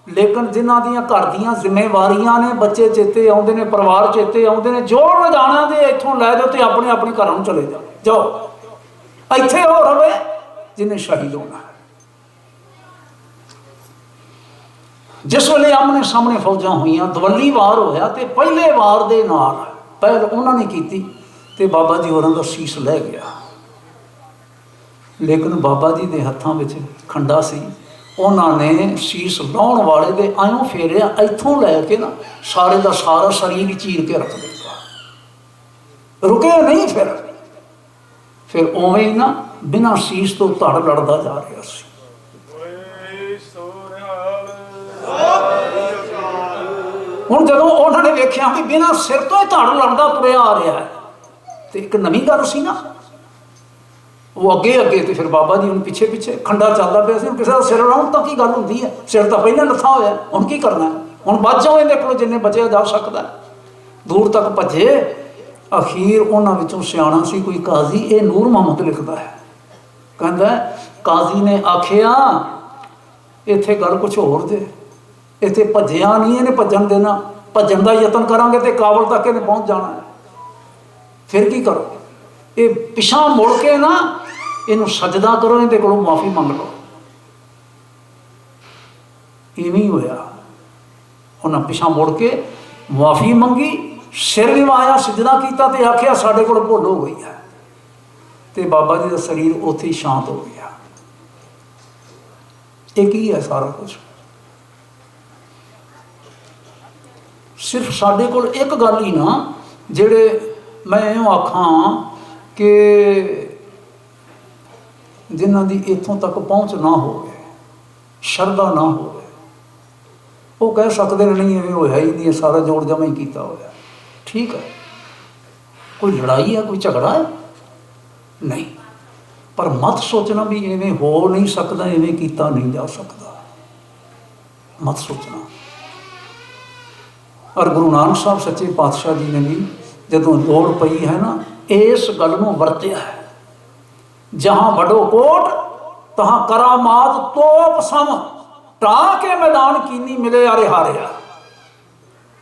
ਲੇਕਿਨ ਜਿਨ੍ਹਾਂ ਦੀਆਂ ਘਰ ਦੀਆਂ ਜ਼ਿੰਮੇਵਾਰੀਆਂ ਨੇ, ਬੱਚੇ ਚੇਤੇ ਆਉਂਦੇ ਨੇ, ਪਰਿਵਾਰ ਚੇਤੇ ਆਉਂਦੇ ਨੇ, ਜੋ ਲਿਜਾਣਾ ਦੇ ਇੱਥੋਂ ਲੈ ਜਾਓ ਤੇ ਆਪਣੇ ਆਪਣੇ ਘਰਾਂ ਨੂੰ ਚਲੇ ਜਾਓ। ਇੱਥੇ ਉਹ ਰਵੇ ਜਿਹਨੇ ਸ਼ਹੀਦ ਹੋਣਾ ਹੈ। ਜਿਸ ਵੇਲੇ ਆਮਣੇ ਸਾਹਮਣੇ ਫੌਜਾਂ ਹੋਈਆਂ, ਦਵੱਲੀ ਵਾਰ ਹੋਇਆ, ਤੇ ਪਹਿਲੇ ਵਾਰ ਦੇ ਨਾਲ ਪਹਿਲ ਉਹਨਾਂ ਨੇ ਕੀਤੀ ਤੇ ਬਾਬਾ ਜੀ ਹੋਰਾਂ ਦਾ ਸੀਸ ਲੈ ਗਿਆ। ਲੇਕਿਨ ਬਾਬਾ ਜੀ ਦੇ ਹੱਥਾਂ ਵਿੱਚ ਖੰਡਾ ਸੀ, ਉਹਨਾਂ ਨੇ ਸੀਸ ਲਾਉਣ ਵਾਲੇ ਦੇ ਆਇਓਂ ਫੇਰਿਆ, ਇੱਥੋਂ ਲੈ ਕੇ ਨਾ ਸਾਰੇ ਦਾ ਸਾਰਾ ਸਰੀਰ ਹੀ ਚੀਰ ਕੇ ਰੱਖ ਦਿੱਤਾ। ਰੁਕੇ ਨਹੀਂ, ਫਿਰ ਉਵੇਂ ਹੀ ਨਾ ਬਿਨਾਂ ਸੀਸ ਤੋਂ ਧੜ ਲੜਦਾ ਜਾ ਰਿਹਾ ਸੀ। ਹੁਣ ਜਦੋਂ ਉਹਨਾਂ ਨੇ ਵੇਖਿਆ ਵੀ ਬਿਨਾਂ ਸਿਰ ਤੋਂ ਹੀ ਧੜ ਲੜਦਾ ਤੁਰਿਆ ਆ ਰਿਹਾ ਹੈ, ਤੇ ਇੱਕ ਨਵੀਂ ਗੱਲ ਸੀ ਨਾ, ਉਹ ਅੱਗੇ ਤੇ ਫਿਰ ਬਾਬਾ ਜੀ ਹੁਣ ਪਿੱਛੇ ਖੰਡਾ ਚੱਲਦਾ ਪਿਆ ਸੀ। ਕਿਸੇ ਦਾ ਸਿਰ ਲਾਉਣ ਤਾਂ ਕੀ ਗੱਲ ਹੁੰਦੀ ਹੈ, ਸਿਰ ਤਾਂ ਪਹਿਲਾਂ ਲੱਥਾ ਹੋਇਆ, ਹੁਣ ਕੀ ਕਰਨਾ? ਹੁਣ ਬਚ ਜਾਓ ਇਹਦੇ ਕੋਲ ਜਿੰਨੇ ਬਚਿਆ ਜਾ ਸਕਦਾ। ਦੂਰ ਤੱਕ ਭੱਜੇ, ਅਖੀਰ ਉਹਨਾਂ ਵਿੱਚੋਂ ਸਿਆਣਾ ਸੀ ਕੋਈ ਕਾਜ਼ੀ, ਇਹ ਨੂਰ ਮੁਹੰਮਦ ਲਿਖਦਾ ਹੈ, ਕਹਿੰਦਾ ਕਾਜ਼ੀ ਨੇ ਆਖਿਆ ਇੱਥੇ ਗੱਲ ਕੁਛ ਹੋਰ ਜੇ, ਇੱਥੇ ਭੱਜਿਆ ਨਹੀਂ, ਇਹਨੇ ਭੱਜਣ ਦੇਣਾ, ਭੱਜਣ ਦਾ ਯਤਨ ਕਰਾਂਗੇ ਤੇ ਕਾਬਲ ਤੱਕ ਇਹਨੇ ਪਹੁੰਚ ਜਾਣਾ ਹੈ। ਫਿਰ ਕੀ ਕਰੋ? ਇਹ ਪਿਛਾਂ ਮੁੜ ਕੇ ਨਾ ਇਹਨੂੰ ਸਜਦਾ ਕਰੋ, ਇਹਦੇ ਕੋਲੋਂ ਮਾਫੀ ਮੰਗ ਲਓ। ਇਵੇਂ ਹੀ ਹੋਇਆ, ਉਹਨਾਂ ਪਿਛਾਂ ਮੁੜ ਕੇ ਮਾਫੀ ਮੰਗੀ, ਸਿਰ ਨਿਵਾਇਆ, ਸਜਦਾ ਕੀਤਾ ਤੇ ਆਖਿਆ ਸਾਡੇ ਕੋਲ ਭੁੱਲ ਹੋ ਗਈ ਹੈ, ਤੇ ਬਾਬਾ ਜੀ ਦਾ ਸਰੀਰ ਉੱਥੇ ਹੀ ਸ਼ਾਂਤ ਹੋ ਗਿਆ। ਇਹ ਕੀ ਹੈ ਸਾਰਾ ਕੁਝ? ਸਿਰਫ ਸਾਡੇ ਕੋਲ ਇੱਕ ਗੱਲ ਹੀ ਨਾ, ਜਿਹੜੇ ਮੈਂ ਇਹਨੂੰ ਆਖਾਂ ਕਿ ਜਿਨ੍ਹਾਂ ਦੀ ਇੱਥੋਂ ਤੱਕ ਪਹੁੰਚ ਨਾ ਹੋਵੇ, ਸ਼ਰਧਾ ਨਾ ਹੋਵੇ, ਉਹ ਕਹਿ ਸਕਦੇ ਨੇ ਨਹੀਂ ਐਵੇਂ ਹੋਇਆ ਹੀ ਨਹੀਂ, ਸਾਰਾ ਜੋੜ ਜਮਾ ਹੀ ਕੀਤਾ ਹੋਇਆ। ਠੀਕ ਹੈ, ਕੋਈ ਲੜਾਈ ਹੈ, ਕੋਈ ਝਗੜਾ ਹੈ ਨਹੀਂ, ਪਰ ਮਤ ਸੋਚਣਾ ਵੀ ਐਵੇਂ ਹੋ ਨਹੀਂ ਸਕਦਾ, ਐਵੇਂ ਕੀਤਾ ਨਹੀਂ ਜਾ ਸਕਦਾ, ਮਤ ਸੋਚਣਾ। ਔਰ ਗੁਰੂ ਨਾਨਕ ਸਾਹਿਬ ਸੱਚੇ ਪਾਤਸ਼ਾਹ ਜੀ ਨੇ ਵੀ ਜਦੋਂ ਲੋੜ ਪਈ ਹੈ ਨਾ, ਇਸ ਗੱਲ ਨੂੰ ਵਰਤਿਆ ਹੈ। ਜਹਾਂ ਵੱਡੋ ਕੋਟ ਤਹਾਂ ਕਰਾਮਾਤ ਤੋਪ ਸਮ, ਢਾਹ ਕੇ ਮੈਦਾਨ ਕੀਨੀ ਮਿਲੇ ਆਰੇ ਹਾਰਿਆ।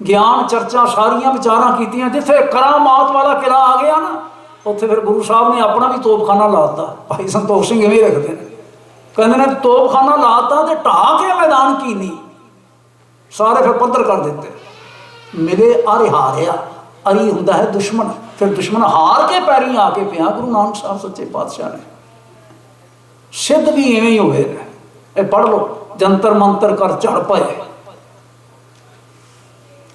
ਗਿਆਨ ਚਰਚਾ ਸਾਰੀਆਂ ਵਿਚਾਰਾਂ ਕੀਤੀਆਂ, ਜਿੱਥੇ ਕਰਾਮਾਤ ਵਾਲਾ ਕਿਲਾ ਆ ਗਿਆ ਨਾ, ਉੱਥੇ ਫਿਰ ਗੁਰੂ ਸਾਹਿਬ ਨੇ ਆਪਣਾ ਵੀ ਤੋਪਖਾਨਾ ਲਾਤਾ। ਭਾਈ ਸੰਤੋਖ ਸਿੰਘ ਇਵੇਂ ਰੱਖਦੇ ਨੇ, ਕਹਿੰਦੇ ਨੇ ਤੋਪਖਾਨਾ ਲਾਤਾ ਤੇ ਢਾਹ ਕੇ ਮੈਦਾਨ ਕੀ ਨਹੀਂ, ਸਾਰੇ ਫਿਰ ਪੱਧਰ ਕਰ ਦਿੱਤੇ। ਮਿਲੇ ਅਰ ਹਾਰਿਆ, ਅਰੀ ਹੁੰਦਾ ਹੈ ਦੁਸ਼ਮਣ, ਫਿਰ ਦੁਸ਼ਮਣ ਹਾਰ ਕੇ ਪੈਰੀਂ ਆ ਕੇ ਪਿਆ ਗੁਰੂ ਨਾਨਕ ਸਾਹਿਬ ਸੱਚੇ ਪਾਤਸ਼ਾਹ ਨੇ। ਸਿੱਧ ਵੀ ਇਵੇਂ ਹੀ ਹੋਏ ਨੇ, ਇਹ ਪੜ੍ਹ ਲਓ, ਜੰਤਰ ਮੰਤਰ ਕਰ ਝੜ ਪਏ,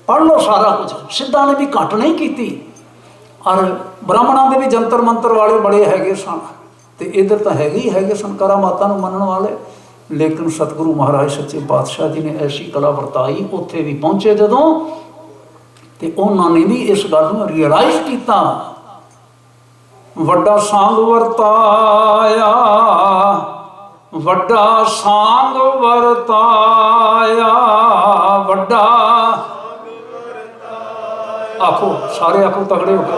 ਪੜ੍ਹ ਲਓ ਸਾਰਾ ਕੁਝ। ਸਿੱਧਾਂ ਨੇ ਵੀ ਘੱਟ ਨਹੀਂ ਕੀਤੀ, ਔਰ ਬ੍ਰਾਹਮਣਾਂ ਦੇ ਵੀ ਜੰਤਰ ਮੰਤਰ ਵਾਲੇ ਬੜੇ ਹੈਗੇ ਸਨ, ਤੇ ਇੱਧਰ ਤਾਂ ਹੈਗੇ ਹੀ ਹੈਗੇ ਸਨ ਕਰਾਮਾਤਾਂ ਨੂੰ ਮੰਨਣ ਵਾਲੇ। ਲੇਕਿਨ ਸਤਿਗੁਰੂ ਮਹਾਰਾਜ ਸੱਚੇ ਪਾਤਸ਼ਾਹ ਜੀ ਨੇ ਐਸੀ ਕਲਾ ਵਰਤਾਈ, ਉੱਥੇ ਵੀ ਪਹੁੰਚੇ ਜਦੋਂ, ਤੇ ਉਹਨਾਂ ਨੇ ਵੀ ਇਸ ਗੱਲ ਨੂੰ ਰਿਅਲਾਈਜ਼ ਕੀਤਾ। ਵੱਡਾ ਸਾਂਗ ਵਰਤਾਇਆ, ਵੱਡਾ ਸਾਂਗ ਵਰਤਾਇਆ, ਵੱਡਾ, ਆਖੋ ਸਾਰੇ ਆਖੋ ਤਗੜੇ ਹੋ ਕੇ।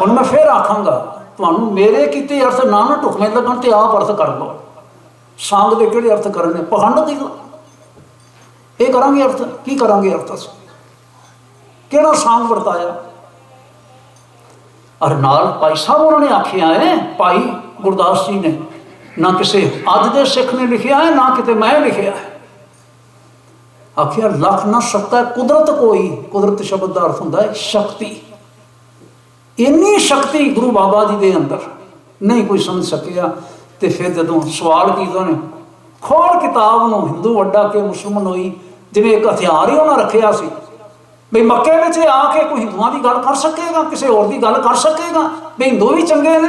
ਹੁਣ ਮੈਂ ਫਿਰ ਆਖਾਂਗਾ ਤੁਹਾਨੂੰ, ਮੇਰੇ ਕੀਤੇ ਅਰਥ ਨਾ ਢੁਕਵੇਂ ਲੱਗਣ ਤੇ ਆਪ ਅਰਥ ਕਰ ਲਓ। ਸਾਂਗ ਦੇ ਕਿਹੜੇ ਅਰਥ ਕਰਨੇ, ਪਖੰਡ ਦੀ ਇਹ ਕਰਾਂਗੇ ਅਰਥ, ਕੀ ਕਰਾਂਗੇ ਅਰਥ ਅਸੀਂ, ਕਿਹੜਾ ਸਾਂਗ ਵਰਤਾਇਆ। ਔਰ ਨਾਲ ਭਾਈ ਸਾਹਿਬ ਉਹਨਾਂ ਨੇ ਆਖਿਆ ਹੈ, ਭਾਈ ਗੁਰਦਾਸ ਜੀ ਨੇ, ਨਾ ਕਿਸੇ ਅੱਜ ਦੇ ਸਿੱਖ ਨੇ ਲਿਖਿਆ ਹੈ, ਨਾ ਕਿਤੇ ਮੈਂ ਲਿਖਿਆ ਹੈ। ਆਖਿਆ ਲੱਖ ਨਾ ਸਕਤਾ ਕੁਦਰਤ ਕੋਈ, ਕੁਦਰਤ ਸ਼ਬਦ ਦਾ ਅਰਥ ਹੁੰਦਾ ਹੈ ਸ਼ਕਤੀ। ਇੰਨੀ ਸ਼ਕਤੀ ਗੁਰੂ ਬਾਬਾ ਜੀ ਦੇ ਅੰਦਰ ਨਹੀਂ ਕੋਈ ਸਮਝ ਸਕਿਆ। ਤੇ ਫਿਰ ਜਦੋਂ ਸਵਾਲ ਕੀਤਾ ਨੇ, ਖੋਲ ਕਿਤਾਬ ਨੂੰ, ਹਿੰਦੂ ਵੱਡਾ ਕਿ ਮੁਸਲਮਾਨ ਹੋਈ, ਜਿਵੇਂ ਇੱਕ ਹਥਿਆਰ ਹੀ ਉਹਨਾਂ ਰੱਖਿਆ ਸੀ ਵੀ ਮੱਕੇ ਵਿੱਚ ਆ ਕੇ ਕੋਈ ਹਿੰਦੂਆਂ ਦੀ ਗੱਲ ਕਰ ਸਕੇਗਾ, ਕਿਸੇ ਹੋਰ ਦੀ ਗੱਲ ਕਰ ਸਕੇਗਾ, ਵੀ ਹਿੰਦੂ ਵੀ ਚੰਗੇ ਨੇ।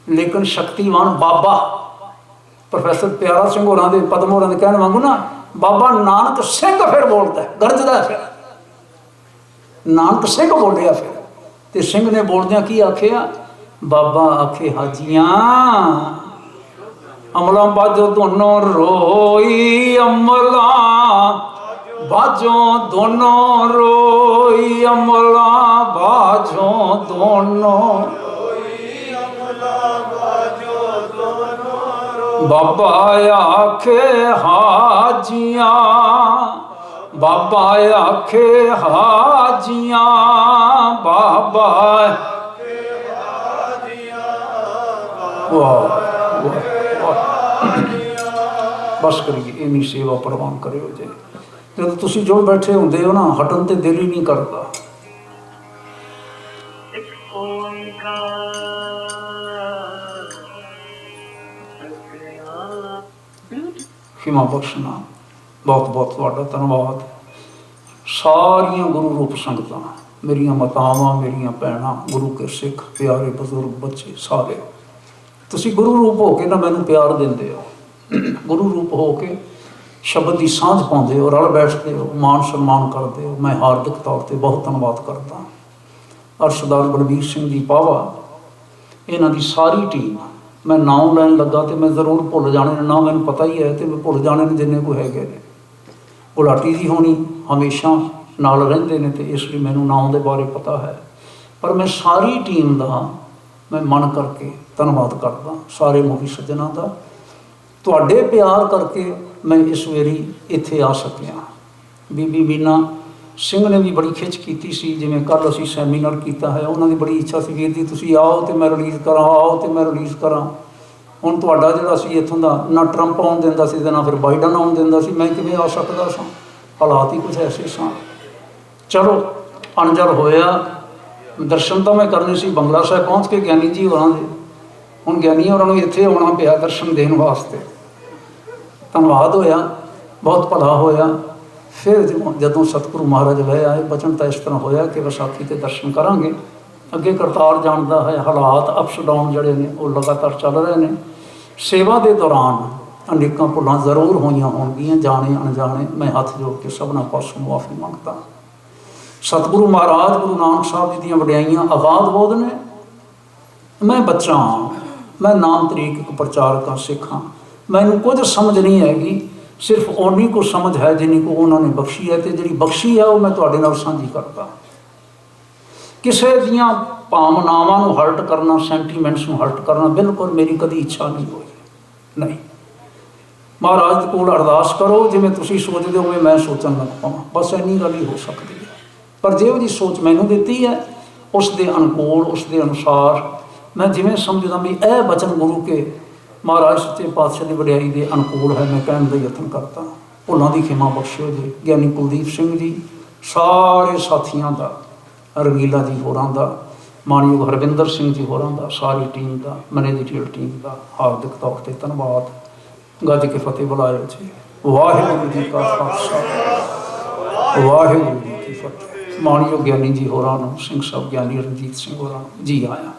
ਲੇਕਿਨ ਸ਼ਕਤੀਵਾਨ ਬਾਬਾ ਪ੍ਰੋਫੈਸਰ ਪਿਆਰਾ ਸਿੰਘ ਹੋਰਾਂ ਦੇ, ਪਦਮ ਹੋਰਾਂ ਦੇ ਕਹਿਣ ਵਾਂਗੂ ਨਾ, ਬਾਬਾ ਨਾਨਕ ਸਿੰਘ ਫਿਰ ਬੋਲਦਾ, ਗਰਜਦਾ। ਫਿਰ ਨਾਨਕ ਸਿੰਘ ਬੋਲਿਆ ਫਿਰ, ਤੇ ਸਿੰਘ ਨੇ ਬੋਲਦਿਆਂ ਕੀ ਆਖਿਆ, ਬਾਬਾ ਆਖੇ ਹਾਜੀਆਂ ਅਮਲਾਂ ਬਾਝੋਂ ਦੋਨੋਂ ਰੋਈ, ਅਮਲਾਂ ਬਾਝੋਂ ਦੋਨੋਂ ਰੋਈ, ਅਮਲਾਂ ਬਾਝੋਂ ਦੋਨੋਂ, ਬਾਬਾ ਆਖੇ ਹਾਜੀਆਂ, ਬਾਬਾ ਆਖੇ ਹਾਜੀਆਂ, ਬਾਬਾ ਵਾਹ। ਬਸ ਕਰੀਏ, ਇੰਨੀ ਸੇਵਾ ਪ੍ਰਵਾਨ ਕਰਿਓ ਜੇ। ਜਦੋਂ ਤੁਸੀਂ ਜੁੜ ਬੈਠੇ ਹੁੰਦੇ ਹੋ ਨਾ, ਹਟਣ ਤੇ ਦਿਲ ਹੀ ਨਹੀਂ ਕਰਦਾ। ਖਿਮਾ ਬਖਸ਼ਣਾ, ਬਹੁਤ ਬਹੁਤ ਤੁਹਾਡਾ ਧੰਨਵਾਦ। ਸਾਰੀਆਂ ਗੁਰੂ ਰੂਪ ਸੰਗਤਾਂ, ਮੇਰੀਆਂ ਮਾਤਾਵਾਂ, ਮੇਰੀਆਂ ਭੈਣਾਂ, ਗੁਰੂ ਕੇ ਸਿੱਖ ਪਿਆਰੇ ਬਜ਼ੁਰਗ ਬੱਚੇ ਸਾਰੇ, ਤੁਸੀਂ ਗੁਰੂ ਰੂਪ ਹੋ ਕੇ ਨਾ ਮੈਨੂੰ ਪਿਆਰ ਦਿੰਦੇ ਹੋ, ਗੁਰੂ ਰੂਪ ਹੋ ਕੇ ਸ਼ਬਦ ਦੀ ਸਾਂਝ ਪਾਉਂਦੇ ਹੋ, ਰਲ ਬੈਠਦੇ ਹੋ, ਮਾਣ ਸਨਮਾਨ ਕਰਦੇ ਹੋ। ਮੈਂ ਹਾਰਦਿਕ ਤੌਰ 'ਤੇ ਬਹੁਤ ਧੰਨਵਾਦ ਕਰਦਾ। ਔਰ ਸਰਦਾਰ ਬਲਬੀਰ ਸਿੰਘ ਜੀ ਪਾਵਾ, ਇਹਨਾਂ ਦੀ ਸਾਰੀ ਟੀਮ, ਮੈਂ ਨਾਮ ਲੈਣ ਲੱਗਾ ਤੇ ਮੈਂ ਜ਼ਰੂਰ ਭੁੱਲ ਜਾਣੇ ਨੇ, ਨਾ ਮੈਨੂੰ ਪਤਾ ਹੀ ਹੈ, ਤੇ ਮੈਂ ਭੁੱਲ ਜਾਣੇ ਨੇ ਜਿੰਨੇ ਕੋਈ ਹੈਗੇ ਨੇ। ਗੁਲਾਟੀ ਜੀ ਹੋਣੀ ਹਮੇਸ਼ਾ ਨਾਲ ਰਹਿੰਦੇ ਨੇ, ਤੇ ਇਸ ਲਈ ਮੈਨੂੰ ਨਾਮ ਦੇ ਬਾਰੇ ਪਤਾ ਹੈ। ਪਰ ਮੈਂ ਸਾਰੀ ਟੀਮ ਦਾ ਮੈਂ ਮਨ ਕਰਕੇ ਧੰਨਵਾਦ ਕਰਦਾ, ਸਾਰੇ ਮੁਖੀ ਸੱਜਣਾਂ ਦਾ। ਤੁਹਾਡੇ ਪਿਆਰ ਕਰਕੇ ਮੈਂ ਇਸ ਵਾਰੀ ਇੱਥੇ ਆ ਸਕਿਆ। ਬੀਬੀ ਬੀਨਾ ਸਿੰਘ ਨੇ ਵੀ ਬੜੀ ਖਿੱਚ ਕੀਤੀ ਸੀ, ਜਿਵੇਂ ਕੱਲ੍ਹ ਅਸੀਂ ਸੈਮੀਨਾਰ ਕੀਤਾ ਹੈ, ਉਹਨਾਂ ਦੀ ਬੜੀ ਇੱਛਾ ਸੀ, ਵੀਰ ਜੀ ਤੁਸੀਂ ਆਓ ਤੇ ਮੈਂ ਰਿਲੀਜ਼ ਕਰਾਂ, ਆਓ ਤੇ ਮੈਂ ਰਿਲੀਜ਼ ਕਰਾਂ। ਹੁਣ ਤੁਹਾਡਾ ਜਿਹੜਾ ਸੀ ਇੱਥੋਂ ਦਾ, ਨਾ ਟਰੰਪ ਆਉਣ ਦਿੰਦਾ ਸੀ ਤੇ ਨਾ ਫਿਰ ਬਾਈਡਨ ਆਉਣ ਦਿੰਦਾ ਸੀ, ਮੈਂ ਕਿਵੇਂ ਆ ਸਕਦਾ ਸਾਂ, ਹਾਲਾਤ ਹੀ ਕੁਛ ਐਸੇ ਸਨ। ਚਲੋ ਅਣਜਰ ਹੋਇਆ, ਦਰਸ਼ਨ ਤਾਂ ਮੈਂ ਕਰਨੇ ਸੀ ਬੰਗਲਾ ਸਾਹਿਬ ਪਹੁੰਚ ਕੇ ਗਿਆਨੀ ਜੀ ਹੋਰਾਂ ਦੇ, ਹੁਣ ਗਿਆਨੀ ਹੋਰਾਂ ਨੂੰ ਇੱਥੇ ਆਉਣਾ ਪਿਆ ਦਰਸ਼ਨ ਦੇਣ ਵਾਸਤੇ। ਧੰਨਵਾਦ ਹੋਇਆ, ਬਹੁਤ ਭਲਾ ਹੋਇਆ। ਫਿਰ ਜਦੋਂ ਸਤਿਗੁਰੂ ਮਹਾਰਾਜ ਵਹਿ ਆਏ, ਬਚਨ ਤਾਂ ਇਸ ਤਰ੍ਹਾਂ ਹੋਇਆ ਕਿ ਵਿਸਾਖੀ 'ਤੇ ਦਰਸ਼ਨ ਕਰਾਂਗੇ। ਅੱਗੇ ਕਰਤਾਰ ਜਾਣਦਾ ਹੈ, ਹਾਲਾਤ ਅਪਸ ਡਾਊਨ ਜਿਹੜੇ ਨੇ ਉਹ ਲਗਾਤਾਰ ਚੱਲ ਰਹੇ ਨੇ। ਸੇਵਾ ਦੇ ਦੌਰਾਨ ਅਨੇਕਾਂ ਭੁੱਲਾਂ ਜ਼ਰੂਰ ਹੋਈਆਂ ਹੋਣਗੀਆਂ, ਜਾਣੇ ਅਣਜਾਣੇ। ਮੈਂ ਹੱਥ ਜੋੜ ਕੇ ਸਭਨਾਂ ਪਾਸੋਂ ਮੁਆਫੀ ਮੰਗਦਾ। ਸਤਿਗੁਰੂ ਮਹਾਰਾਜ ਗੁਰੂ ਨਾਨਕ ਸਾਹਿਬ ਜੀ ਦੀਆਂ ਵਡਿਆਈਆਂ ਅਗਾਧ ਬੋਧ ਨੇ। ਮੈਂ ਬੱਚਾ ਹਾਂ, ਮੈਂ ਨਾਮ ਤਰੀਕ ਇੱਕ ਪ੍ਰਚਾਰਕ ਹਾਂ, ਸਿੱਖ ਹਾਂ। ਮੈਨੂੰ ਕੁਝ ਸਮਝ ਨਹੀਂ ਹੈਗੀ, ਸਿਰਫ ਓਨੀ ਕੁ ਸਮਝ ਹੈ ਜਿੰਨੀ ਕੁ ਉਹਨਾਂ ਨੇ ਬਖਸ਼ੀ ਹੈ, ਅਤੇ ਜਿਹੜੀ ਬਖਸ਼ੀ ਹੈ ਉਹ ਮੈਂ ਤੁਹਾਡੇ ਨਾਲ ਸਾਂਝੀ ਕਰਦਾ। ਕਿਸੇ ਦੀਆਂ ਭਾਵਨਾਵਾਂ ਨੂੰ ਹਰਟ ਕਰਨਾ, ਸੈਂਟੀਮੈਂਟਸ ਨੂੰ ਹਰਟ ਕਰਨਾ ਬਿਲਕੁਲ ਮੇਰੀ ਕਦੀ ਇੱਛਾ ਨਹੀਂ ਹੋਈ, ਨਹੀਂ। ਮਹਾਰਾਜ ਕੋਲ ਅਰਦਾਸ ਕਰੋ, ਜਿਵੇਂ ਤੁਸੀਂ ਸੋਚਦੇ ਹੋ ਮੈਂ ਸੋਚਣ ਲੱਗ ਪਾਵਾਂ, ਬਸ ਇੰਨੀ ਗੱਲ ਹੀ ਹੋ ਸਕਦੀ ਹੈ। ਪਰ ਜਿਹੋ ਜੀ ਸੋਚ ਮੈਨੂੰ ਦਿੱਤੀ ਹੈ ਉਸ ਦੇ ਅਨੁਕੂਲ, ਉਸ ਦੇ ਅਨੁਸਾਰ ਮੈਂ ਜਿਵੇਂ ਸਮਝਦਾ ਵੀ ਇਹ ਬਚਨ ਗੁਰੂ ਕੇ ਮਹਾਰਾਜ ਸੱਚੇ ਪਾਤਸ਼ਾਹ ਦੀ ਵਡਿਆਈ ਦੇ ਅਨੁਕੂਲ ਹੈ, ਮੈਂ ਕਹਿਣ ਦਾ ਯਤਨ ਕਰਦਾ। ਭੁੱਲਾਂ ਦੀ ਖਿਮਾ ਬਖਸ਼ਿਓ ਜੀ। ਗਿਆਨੀ ਕੁਲਦੀਪ ਸਿੰਘ ਜੀ, ਸਾਰੇ ਸਾਥੀਆਂ ਦਾ, ਰੰਗੀਲਾ ਜੀ ਹੋਰਾਂ ਦਾ, ਮਾਨਯੋਗ ਹਰਵਿੰਦਰ ਸਿੰਘ ਜੀ ਹੋਰਾਂ ਦਾ, ਸਾਰੀ ਟੀਮ ਦਾ, ਮੈਨੇਜਰੀਅਲ ਟੀਮ ਦਾ ਹਾਰਦਿਕ ਤੌਰ 'ਤੇ ਧੰਨਵਾਦ। ਗੱਜ ਕੇ ਫਤਿਹ ਬੁਲਾਇਓ ਜੀ। ਵਾਹਿਗੁਰੂ ਜੀ ਕਾ ਖਾਲਸਾ, ਵਾਹਿਗੁਰੂ ਜੀ ਕੀ ਫਤਿਹ। ਮਾਨਯੋਗ ਗਿਆਨੀ ਜੀ ਹੋਰਾਂ ਨੂੰ, ਸਿੰਘ ਸਾਹਿਬ ਗਿਆਨੀ ਰਣਜੀਤ ਸਿੰਘ ਹੋਰਾਂ ਨੂੰ ਜੀ ਆਇਆਂ।